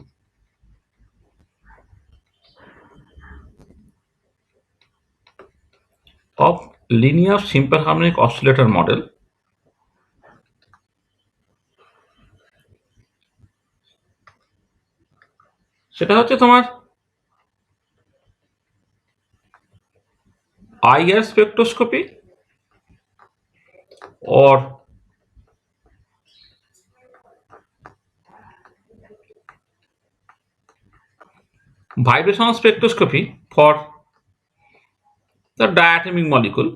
of linear simple harmonic oscillator model, সেটা হচ্ছে তোমার IR spectroscopy or vibrational spectroscopy for the diatomic molecule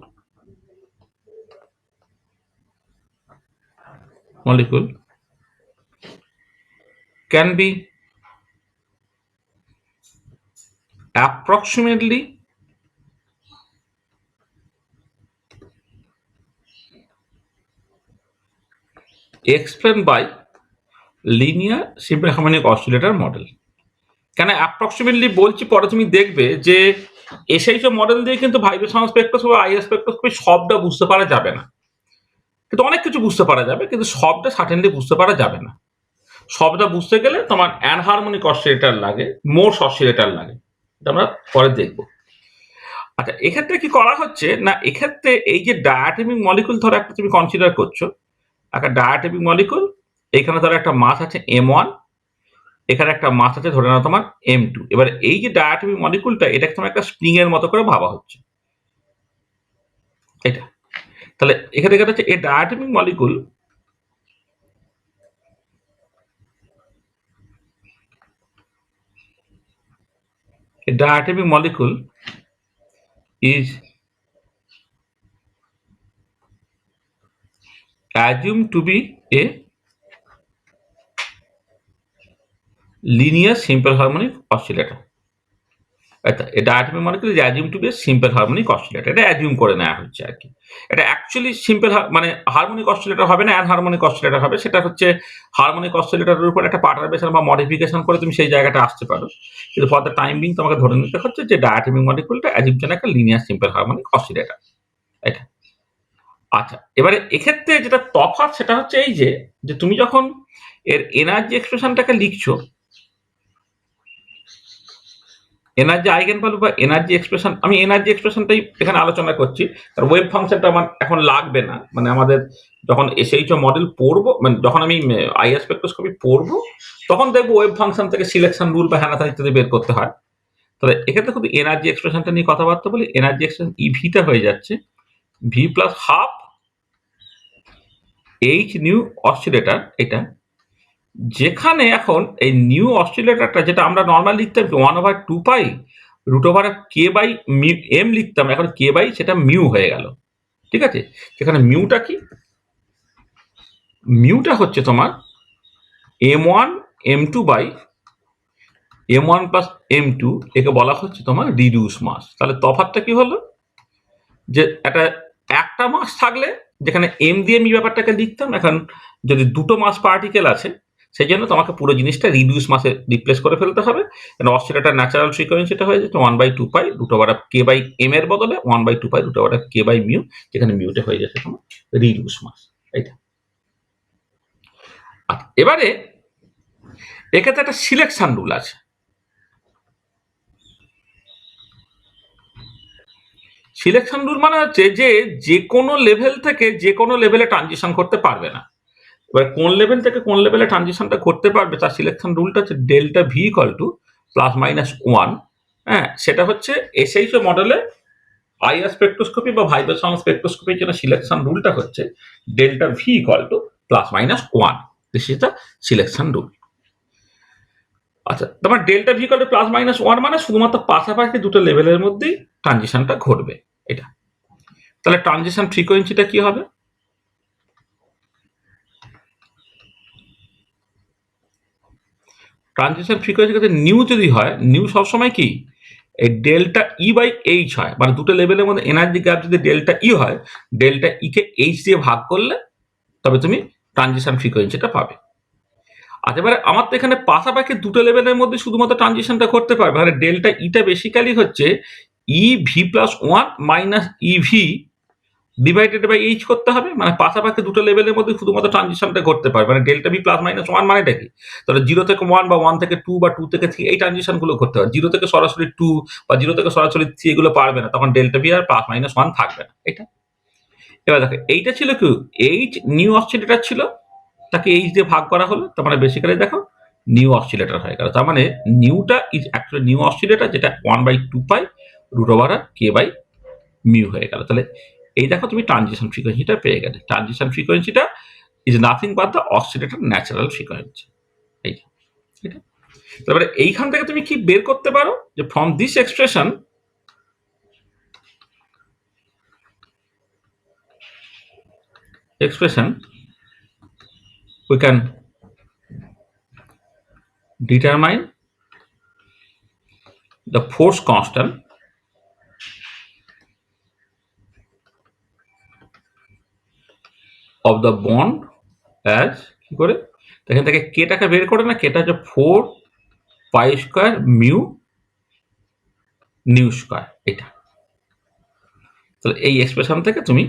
can be approximately explained by linear simple harmonic oscillator model। কেন অ্যাপ্রক্সিমেটলি বলছি, পরে তুমি দেখবে যে এসএইচও মডেল দিয়ে কিন্তু ভাইব্রেশনাল স্পেকট্রোস্কপি আইআর স্পেকট্রোস্কপি সবটা বুঝতে পারা যাবে না, কিন্তু অনেক কিছু বুঝতে পারা যাবে, কিন্তু সবটা সার্টেনলি বুঝতে পারা যাবে না। সবটা বুঝতে গেলে তোমার অ্যানহারমোনিক অসিলেটর লাগে, মোর্স অসিলেটর লাগে, এটা আমরা পরে দেখব। আচ্ছা, এক্ষেত্রে কি করা হচ্ছে না, এক্ষেত্রে এই যে ডায়াটমিক মলিকুল ধরো একটা তুমি কনসিডার করছো, একটা ডায়াটমিক মলিকুল, এখানে ধরো একটা মাস আছে M1, এখানে একটা মাস আছে ধরে নাও তোমার M2। এবার এই যে ডায়াটমিক মলিকুলটা, এটাকে তোমার একটা স্প্রিং এর মতো করে ভাবা হচ্ছে এটা। তাহলে এখানে দেখা যাচ্ছে এই diatomic molecule, a diatomic molecule is assumed to be a linear simple harmonic oscillator। আচ্ছা, এই diatomic molecule is assumed to be a simple harmonic oscillator, এটা অ্যাজিউম করে নেওয়া হচ্ছে আর কি। এটা অ্যাকচুয়ালি সিম্পল মানে হারমোনিক অসিলেটর হবে না, অ্যানহারমোনিক অসিলেটর হবে। সেটা হচ্ছে হারমোনিক অসিলেটরের উপর একটা পার্টারবেশন বা মডিফিকেশন করে তুমি সেই জায়গাটা আসতে পারো, কিন্তু ফর দ্য টাইম বিং তোমাকে ধরে নিতে হচ্ছে যে ডায়াটমিক মলিকুলটা অ্যাজিউমশন একটা লিনিয়ার সিম্পল হারমোনিক অসিলেটর। এটা আচ্ছা, এবারে এক্ষেত্রে যেটা তফাৎ সেটা হচ্ছে এই যে তুমি যখন এর এনার্জি এক্সপ্রেশনটাকে লিখছো, এনার্জি আইগেন ভ্যালু বা এনার্জি এক্সপ্রেশন, আমি এনার্জি এক্সপ্রেশনটাই এখানে আলোচনা করছি, কারণ ওয়েভ ফাংশনটা আমার এখন লাগবে না। মানে আমাদের যখন এসএইচও মডেল পড়বো, মানে যখন আমি আইআর স্পেকট্রোস্কপি পড়বো, তখন দেখবো ওয়েভ ফাংশন থেকে সিলেকশন রুল বা হ্যানা ইত্যাদি বের করতে হয়। তবে এক্ষেত্রে শুধু এনার্জি এক্সপ্রেশনটা নিয়ে কথাবার্তা বলি। এনার্জি এক্সপ্রেশন ইভিটা হয়ে যাচ্ছে V plus half H nu oscillator, এটা যেখানে এখন এই নিউ অসিলেটরটা যেটা আমরা নর্মাল লিখতাম 1/2 pi root over K by M লিখতাম, এখন কে বাই সেটা মিউ হয়ে গেল। ঠিক আছে, সেখানে মিউটা কি? মিউটা হচ্ছে তোমার m1 m2 by m1 plus m2, একে বলা হচ্ছে তোমার রিডিউস মাস। তাহলে তফাৎটা কি হলো, যে একটা মাস থাকলে যেখানে এম দিয়ে আমি ব্যাপারটাকে লিখতাম, এখন যদি দুটো মাস পার্টিকেল আছে সেই জন্য তোমাকে পুরো জিনিসটা রিডিউস মাসে রিপ্লেস করে ফেলতে হবে। অসিলেটর ন্যাচারাল ফ্রিকোয়েন্সিটা হয়ে যাচ্ছে 1/2 pi root over K by M এর বদলে 1/2 pi root over K by mu, যেখানে মিউটা হয়ে যাচ্ছে তোমার রিডিউস মাস। এইটা এবারে এক্ষেত্রে একটা সিলেকশন রুল আছে। সিলেকশন রুল মানে হচ্ছে যে কোনো লেভেল থেকে যে কোনো লেভেলে ট্রানজিশন করতে পারবে না। এবার কোন লেভেল থেকে কোন লেভেলে ট্রানজিশনটা করতে পারবে তার সিলেকশন রুলটা হচ্ছে delta V equal two plus minus 1। হ্যাঁ, সেটা হচ্ছে এসএইচও মডেলে আইআর স্পেকট্রোস্কোপি বা ভাইব্রেশনাল স্পেকট্রোস্কোপির জন্য সিলেকশন রুলটা হচ্ছে delta V equal two plus minus 1। This is the selection rule. আচ্ছা, তোমার delta V equal two plus minus 1 মানে শুধুমাত্র পাশাপাশি দুটো লেভেলের মধ্যেই ট্রানজিশনটা ঘটবে। এটা তাহলে ট্রানজিশন ফ্রিকোয়েন্সিটা কি হবে? ট্রানজিশন ফ্রিকোয়েন্সি কাছে নিউ যদি হয়, নিউ সবসময় কি এই ডেল্টা ই বাই এইচ হয়, মানে দুটো লেভেলের মধ্যে এনার্জি গ্যাপ যদি ডেল্টা ই হয়, ডেল্টা ই কে এইচ দিয়ে ভাগ করলে তবে তুমি ট্রানজিশন ফ্রিকোয়েন্সিটা পাবে। আচ্ছা, এবারে আমার তো এখানে পাশাপাশি দুটো লেভেলের মধ্যে শুধুমাত্র ট্রানজিশনটা করতে পারবে, মানে ডেল্টা ইটা বেসিক্যালি হচ্ছে E V plus 1 minus E v divided by h করতে হবে, মানে পাশাপাশি দুটো লেভেলের মধ্যে শুধুমাত্র ট্রানজিশনটা করতে পারবে, মানে ডেল্টা বি প্লাস মাইনাস 1 মানেটা কি? তাহলে 0 থেকে 1 বা 1 থেকে 2 বা 2 থেকে 3 এই ট্রানজিশন গুলো করতে হবে। 0 থেকে সরাসরি 2 বা 0 থেকে সরাসরি 3 এগুলো পারবে না, তখন ডেল্টা বি আর প্লাস মাইনাস 1 থাকবে না। এটা এবার দেখো, এইটা ছিল কি এইচ নিউ অসিলেটর ছিল, তাকে এইচ দিয়ে ভাগ করা হলো, তার মানে বেসিক্যালি দেখো নিউ অসিলেটর হয়ে গেল। তার মানে নিউটা ইজ অ্যাকচুয়ালি নিউ অসিলেটর, যেটা 1/2 pi root over K by mu হয়ে গেল। তাহলে এই দেখো তুমি ট্রানজিশন ফ্রিকোয়েন্সিটা পেয়ে গেলে। ট্রানজিশন ফ্রিকোয়েন্সিটা is nothing but the oscillator natural frequency. এই এটা তারপরে এইখান থেকে তুমি কি বের করতে পারো, যে from this expression we can determine the force constant of the bond as কি করে, এখান থেকে কেটাকে বের করে না, কেটা হচ্ছে 4 pi square mu new square. এটা তাহলে এই এক্সপ্রেশন থেকে তুমি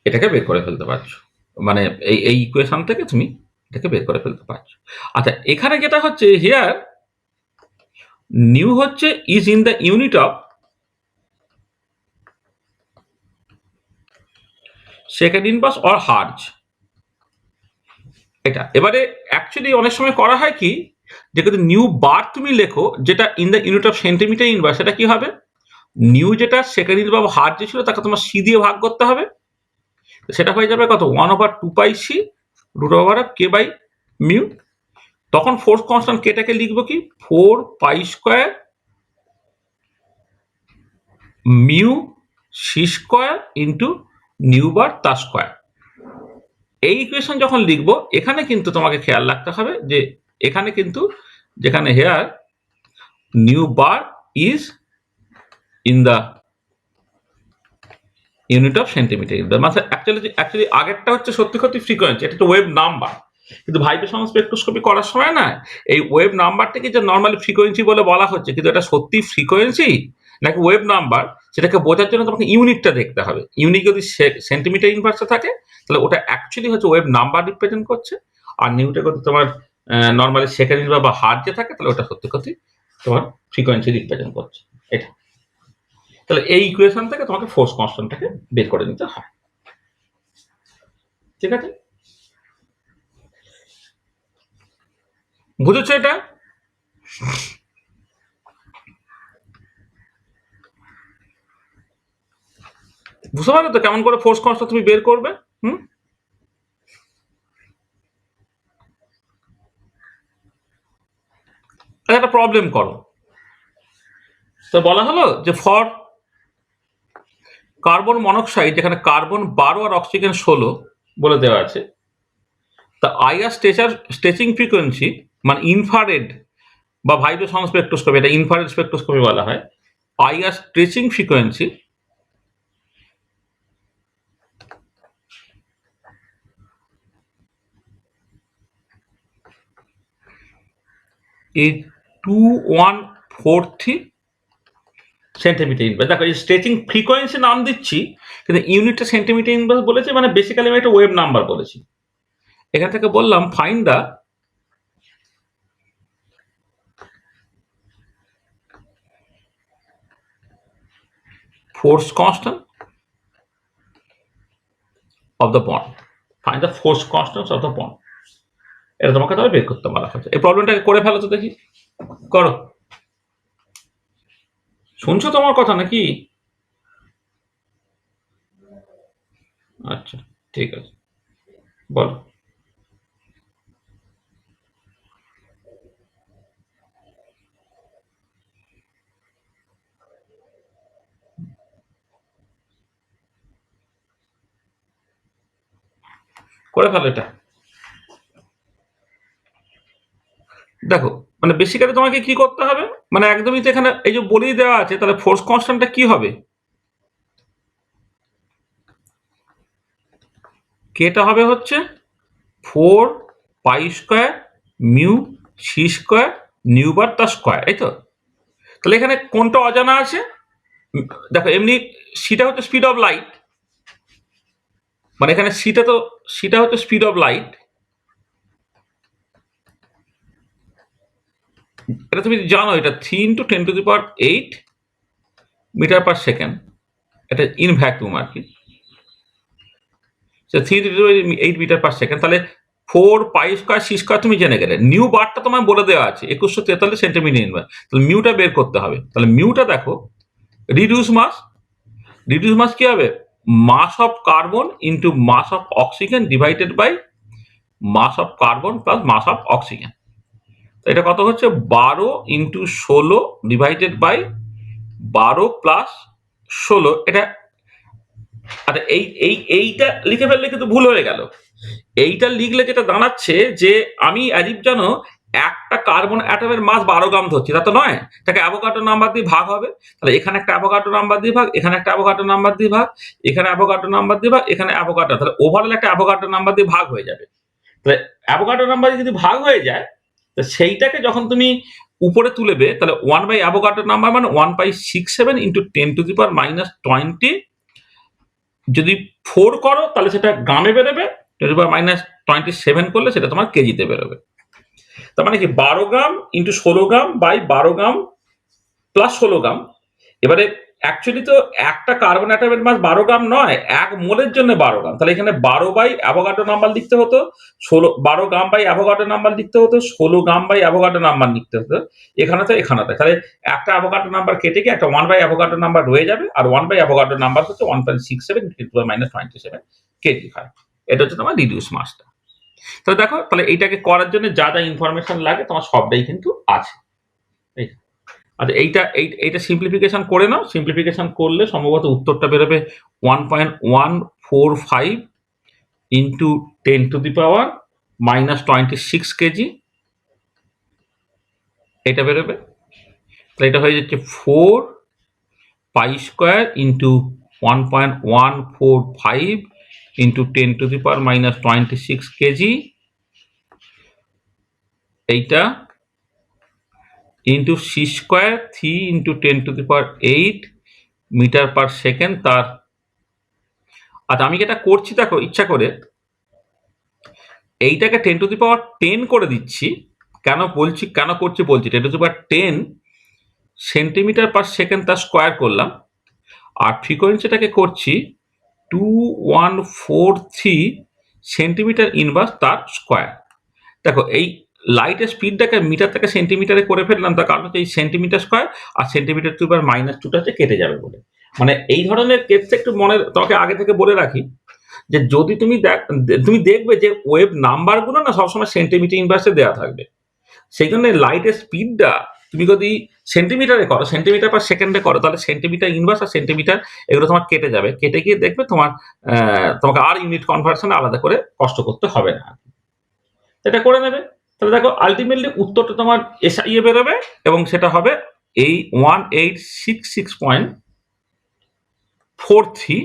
এটাকে বের করে ফেলতে পারছো, মানে এই ইকুয়েশন থেকে তুমি এটাকে বের করে ফেলতে পারছো। আচ্ছা, এখানে যেটা হচ্ছে হিয়ার নিউ হচ্ছে is in the unit of second inverse or hertz. এটা এবারে অ্যাকচুয়ালি অনেক সময় করা হয় কি, যে যদি নিউ বার তুমি লেখো যেটা in the unit of centimetre inverse, সেটা কি হবে, নিউ যেটা সেকেন্ড ইনভার্স বা হার্জ যে ছিল তাকে তোমার সি দিয়ে ভাগ করতে হবে, সেটা হয়ে যাবে কত 1/2 pi C root over K by mu. তখন ফোর্স কনস্ট্যান্ট কেটাকে লিখবো কি 4 pi square mu C square into nu bar তার স্কয়ার। এই ইকুয়েশন যখন লিখবো, এখানে কিন্তু তোমাকে খেয়াল রাখতে হবে যে এখানে কিন্তু যেখানে here nu bar is in the unit of centimetre inverse, মানে অ্যাকচুয়ালি আগেরটা হচ্ছে সত্যি ফ্রিকোয়েন্সি, এটা একটা ওয়েভ নাম্বার। কিন্তু ভাইব্রেশনাল স্পেকট্রোস্কোপি করার সময় না এই ওয়েভ নাম্বারটাকে যে নর্মালি ফ্রিকোয়েন্সি বলে বলা হচ্ছে, কিন্তু এটা সত্যি ফ্রিকোয়েন্সি নাকি ওয়েভ নাম্বার সেটাকে বোঝার জন্য তোমাকে ইউনিটটা দেখতে হবে। ইউনিট যদি সেন্টিমিটার ইনভার্সে থাকে তাহলে ওটা অ্যাকচুয়ালি হচ্ছে ওয়েভ নাম্বার রিপ্রেজেন্ট করছে, আর নিউটে যদি তোমার নর্মালি সেকেন্ড ইনভার্স বা হার্জে থাকে তাহলে ওটা সত্যি তোমার ফ্রিকোয়েন্সি রিপ্রেজেন্ট করছে। এটা তাহলে এই ইকুয়েশন থেকে তোমাকে ফোর্স কনস্ট্যান্টটাকে বের করে নিতে হয়। ঠিক আছে, বুঝেছো এটা? বুঝতে পারলে তো কেমন করে ফোর্স কনস্ট্যান্ট তুমি বের করবে? হুম, একটা প্রবলেম করো। তো বলা হলো যে ফর কার্বন মনোক্সাইড যেখানে কার্বন 12 আর অক্সিজেন 16 বলে দেওয়া আছে, তা আইআর স্ট্রেচিং ফ্রিকোয়েন্সি মানে ইনফ্রারেড বা ভাইব্রেশন স্পেকট্রোস্কোপি, এটা ইনফ্রারেড স্পেকট্রোস্কোপি বলা হয়, IR stretching frequency is 2143 centimetre inverse. দেখো এই স্ট্রেচিং ফ্রিকোয়েন্সি নাম দিচ্ছি কিন্তু ইউনিটটা সেন্টিমিটার ইনভার্স বলেছে, মানে বেসিক্যালি আমি একটা ওয়েভ নাম্বার বলেছি। এখান থেকে বললাম find the force constant of the bond, find the force constant of the bond. এটা তোমাকে তবে বের করতে বলা হচ্ছে। এই প্রবলেমটাকে করে ফেলো তো দেখি, করো। শুনছো তোমার কথা নাকি? আচ্ছা, ঠিক আছে, বলো। করে ফেলো এটা। দেখো মানে বেসিক্যালি তোমাকে কি করতে হবে, মানে একদমই তো এখানে এই যে বলেই দেওয়া আছে, তাহলে ফোর্স কনস্ট্যান্টটা কি হবে? কেটা হবে হচ্ছে 4 pi square mu C square nu bar তার স্কোয়ার, এই তো। তাহলে এখানে কোনটা অজানা আছে? দেখো এমনি সিটা হচ্ছে স্পিড অফ লাইট, মানে এখানে সিটা হচ্ছে স্পিড অফ লাইট, এটা তুমি জানো, এটা 3 × 10⁸ মিটার পার সেকেন্ড, এটা ইন ভ্যাকুয়াম আর কি, 3 × 10⁸ মিটার পার সেকেন্ড। তাহলে 4 পাই স্কোয়ার সি স্কোয়ার তুমি জেনে গেলে, নিউ বারটা তোমায় বলে দেওয়া আছে 2143 সেন্টিমিটার ইনভার্স, তাহলে মিউটা বের করতে হবে। তাহলে মিউটা দেখো, রিডিউস মাস, রিডিউস মাস কি হবে? Mass of carbon into mass of oxygen divided by mass of carbon plus mass of oxygen. এটা কত হচ্ছে? 12 × 16 ডিভাইডেড বাই 12 প্লাস 16। এটা আচ্ছা, এইটা লিখে ফেললে কিন্তু ভুল হয়ে গেল। এইটা লিখলে যেটা দাঁড়াচ্ছে যে আমি অ্যাজিভ জানো একটা কার্বন অ্যাটমের মাস 12 গ্রাম ধরছি, তা তো নয়, তাকে অ্যাভোগাড্রো নাম্বার দিয়ে ভাগ হবে। তাহলে এখানে একটা অ্যাভোগাড্রো নাম্বার দিয়ে ভাগ, এখানে একটা অ্যাভোগাড্রো নাম্বার দিয়ে ভাগ, এখানে অ্যাভোগাড্রো নাম্বার দিয়ে ভাগ, এখানে অ্যাভোগাড্রো, তাহলে ওভারঅল একটা অ্যাভোগাড্রো নাম্বার দিয়ে ভাগ হয়ে যাবে। তাহলে অ্যাভোগাড্রো নাম্বার যদি ভাগ হয়ে যায়, তো সেইটাকে যখন তুমি উপরে তুলেবে, তাহলে 1 বাই অ্যাভোগাড্রো নাম্বার মানে 1/67 × 10⁻20। যদি 4 করো তাহলে সেটা গ্রামে বেরোবে, 10⁻27 করলে সেটা তোমার কেজিতে বেরোবে। তার মানে কি 12 gram into 16 gram by 12 gram plus 16 gram. এবারে অ্যাকচুয়ালি তো একটা কার্বন অ্যাটমের মাস 12 গ্রাম নয়, 1 মোলের জন্য 12 গ্রাম। তাহলে এখানে 12 বাই অ্যাভোগাড্রো নাম্বার লিখতে হতো, 12 গ্রাম বাই অ্যাভোগাড্রো নাম্বার লিখতে হতো, 16 গ্রাম বাই অ্যাভোগাড্রো নাম্বার লিখতে হতো, এখানে তো এখানে তো। তাহলে একটা অ্যাভোগাড্রো নাম্বার কেটে গিয়ে একটা 1 বাই অ্যাভোগাড্রো নাম্বার রয়ে যাবে, আর 1 বাই অ্যাভোগাড্রো নাম্বার হচ্ছে 1.67 × 10⁻27 কেজি হয়। এটা হচ্ছে তোমার রিডিউস মাসটা। তাহলে দেখো, তাহলে এইটাকে করার জন্য যা যা ইনফরমেশন লাগে তোমার সবটাই কিন্তু আছে। আচ্ছা, এইটা সিম্পলিফিকেশন করে নাও। সিম্পলিফিকেশন করলে সম্ভবত উত্তরটা বেরোবে 1.145 ইন্টু 10⁻⁻26 কেজি, এটা বেরোবে। তাহলে এটা হয়ে যাচ্ছে 4 pi square into 1.145 into 10⁻⁻26 KG, এইটা into C square 3 × 10⁸ metre per second তার। আচ্ছা, আমি যেটা করছি দেখো ইচ্ছা করে এইটাকে 10⁻10 করে দিচ্ছি। কেন করছি বলছি, 10⁻10 সেন্টিমিটার পার সেকেন্ড তার স্কোয়ার করলাম, আর ফ্রিকোয়েন্সিটাকে করছি 2143 সেন্টিমিটার ইনভার্স তার স্কোয়ার। দেখো এই লাইটের স্পিডটাকে মিটার থেকে সেন্টিমিটারে করে ফেললাম, তার কারণ হচ্ছে এই সেন্টিমিটার স্কোয়ার আর সেন্টিমিটার টু বার -2টা হচ্ছে কেটে যাবে বলে। মানে এই ধরনের কেসটা একটু মনে, তোমাকে আগে থেকে বলে রাখি যে যদি তুমি দেখবে যে ওয়েভ নাম্বারগুলো না সবসময় সেন্টিমিটার ইনভার্সে দেওয়া থাকবে। সেই জন্য লাইটের স্পিডটা তুমি যদি সেন্টিমিটারে করো, সেন্টিমিটার পার সেকেন্ডে করো, তাহলে সেন্টিমিটার ইনভার্স আর সেন্টিমিটার এগুলো তোমার কেটে যাবে। কেটে গিয়ে দেখবে তোমাকে আর ইউনিট কনভার্সন আলাদা করে কষ্ট করতে হবে না। এটা করে নেবে। তাহলে দেখো আল্টিমেটলি উত্তরটা তোমার এসআই এ বেরোবে এবং সেটা হবে এই 1866.43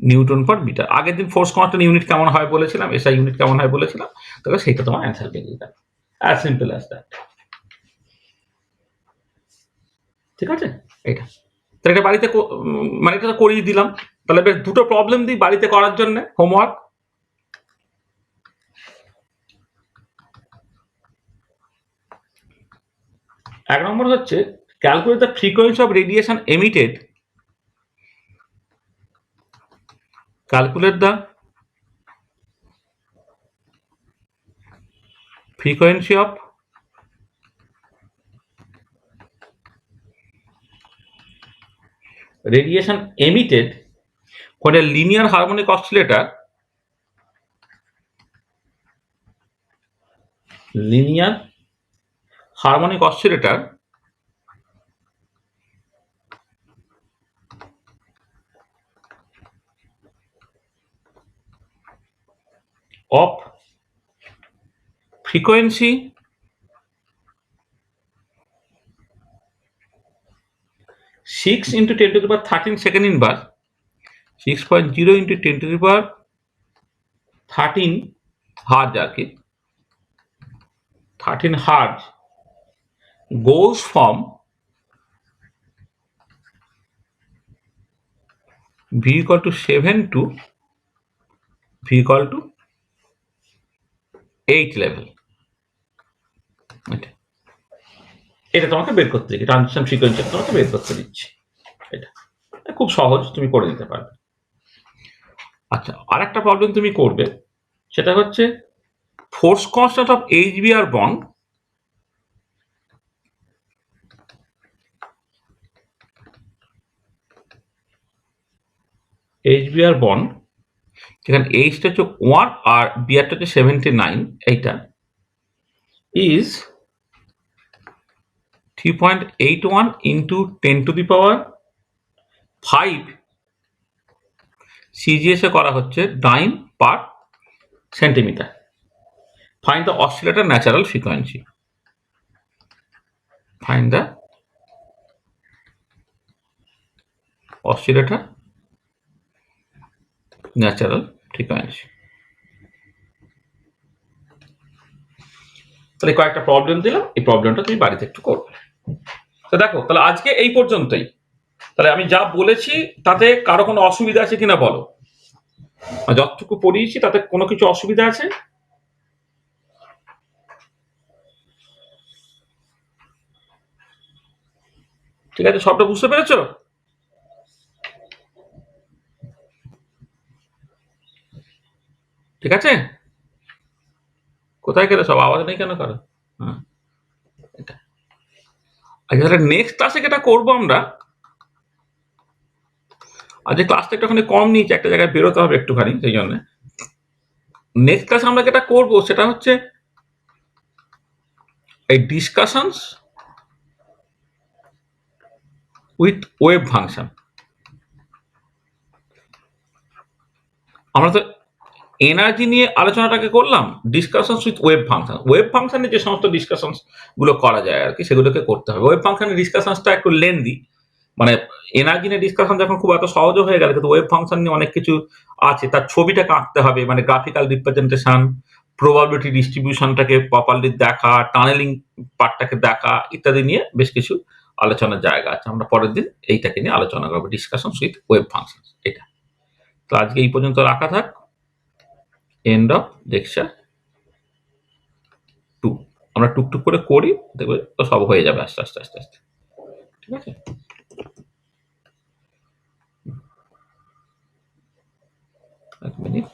নিউটন পার মিটার। আগের দিন ফোর্স কনস্ট্যান্ট ইউনিট কেমন হয় বলেছিলাম, এসআই ইউনিট কেমন হয় বলেছিলাম, তাহলে সেইটা তোমার অ্যান্সার বেরিয়ে যাবে। As simple as that. ঠিক আছে, এটা তাহলে এটা বাড়িতে মানে এটা তো করিয়ে দিলাম। তাহলে বেশ দুটো প্রবলেম দিই বাড়িতে করার জন্য হোমওয়ার্ক। এক নম্বর হচ্ছে calculate the frequency of radiation emitted, calculate the frequency of radiation emitted when a linear harmonic oscillator of frequency 6 into 10 to the power 13 second inverse, 6.0 into 10 to the power 13 hertz আর কি, 13 hertz goes from V equal to 7 to V equal to 8 level। এটা তোমাকে বের করতে দিচ্ছি, ট্রানজিশন ফ্রিকোয়েন্সি তোমাকে বের করতে দিচ্ছি। এটা খুব সহজ, তুমি করে নিতে পারবে। আচ্ছা, আর একটা প্রবলেম তুমি করবে, সেটা হচ্ছে force constant of HBr bond যেখানে এইচটা হচ্ছে 1 আর বিআরটা হচ্ছে 79, এইটা is 3.81 into 10 to the power 5 CGS এ করা হচ্ছে dyne per centimetre. Find the oscillator natural frequency. Find the oscillator natural frequency. তাহলে কয়েকটা প্রবলেম দিলাম, এই প্রবলেমটা তুমি বাড়িতে একটু করবে। তো দেখো, তাহলে আজকে এই পর্যন্তই। তাহলে আমি যা বলেছি তাতে কারো কোনো অসুবিধা আছে কিনা বলো? যতটুকু পড়িয়েছি তাতে কোনো কিছু অসুবিধা আছে? ঠিক আছে, সবটা বুঝতে পেরেছো? ঠিক আছে, কোথায় গেলে সব, আওয়াজ নেই কেন কারো? হ্যাঁ, এটা আচ্ছা, তাহলে নেক্সট ক্লাসে যেটা করবো আমরা, আজকে ক্লাসটা একটুখানি কম নিয়েছি, একটা জায়গায় বেরোতে হবে একটুখানি, সেই জন্য নেক্সট ক্লাসে আমরা যেটা করবো সেটা হচ্ছে এই ডিসকাশনস উইথ ওয়েভ ফাংশন। আমরা তো এনার্জি নিয়ে আলোচনাটাকে করলাম, discussions with wave function. Wave ফাংশনে যে সমস্ত ডিসকাশনস গুলো করা যায় আর কি, সেগুলোকে করতে হবে। ওয়েভ ফাংশনের ডিসকাশনসটা একটু লেন্দি, মানে এনার্জি নিয়ে ডিসকাশন যখন খুব এত সহজ হয়ে গেল, কিন্তু ওয়েভ ফাংশন নিয়ে অনেক কিছু আছে, তার ছবিটাকে আঁকতে হবে, মানে গ্রাফিক্যাল রিপ্রেজেন্টেশন, প্রবাবিলিটি ডিস্ট্রিবিউশনটাকে প্রপারলি দেখা, টানেলিং পার্টটাকে দেখা, ইত্যাদি নিয়ে বেশ কিছু আলোচনার জায়গা আছে। আমরা পরের দিন এইটাকে নিয়ে আলোচনা করবো, ডিসকাশন উইথ ওয়েভ ফাংশন। এটা তো আজকে এই পর্যন্ত রাখা থাক। End of lecture 2। আমরা টুকটুক করে করি, দেখবে তো সব হয়ে যাবে আস্তে আস্তে আস্তে আস্তে। ঠিক আছে, এক মিনিট।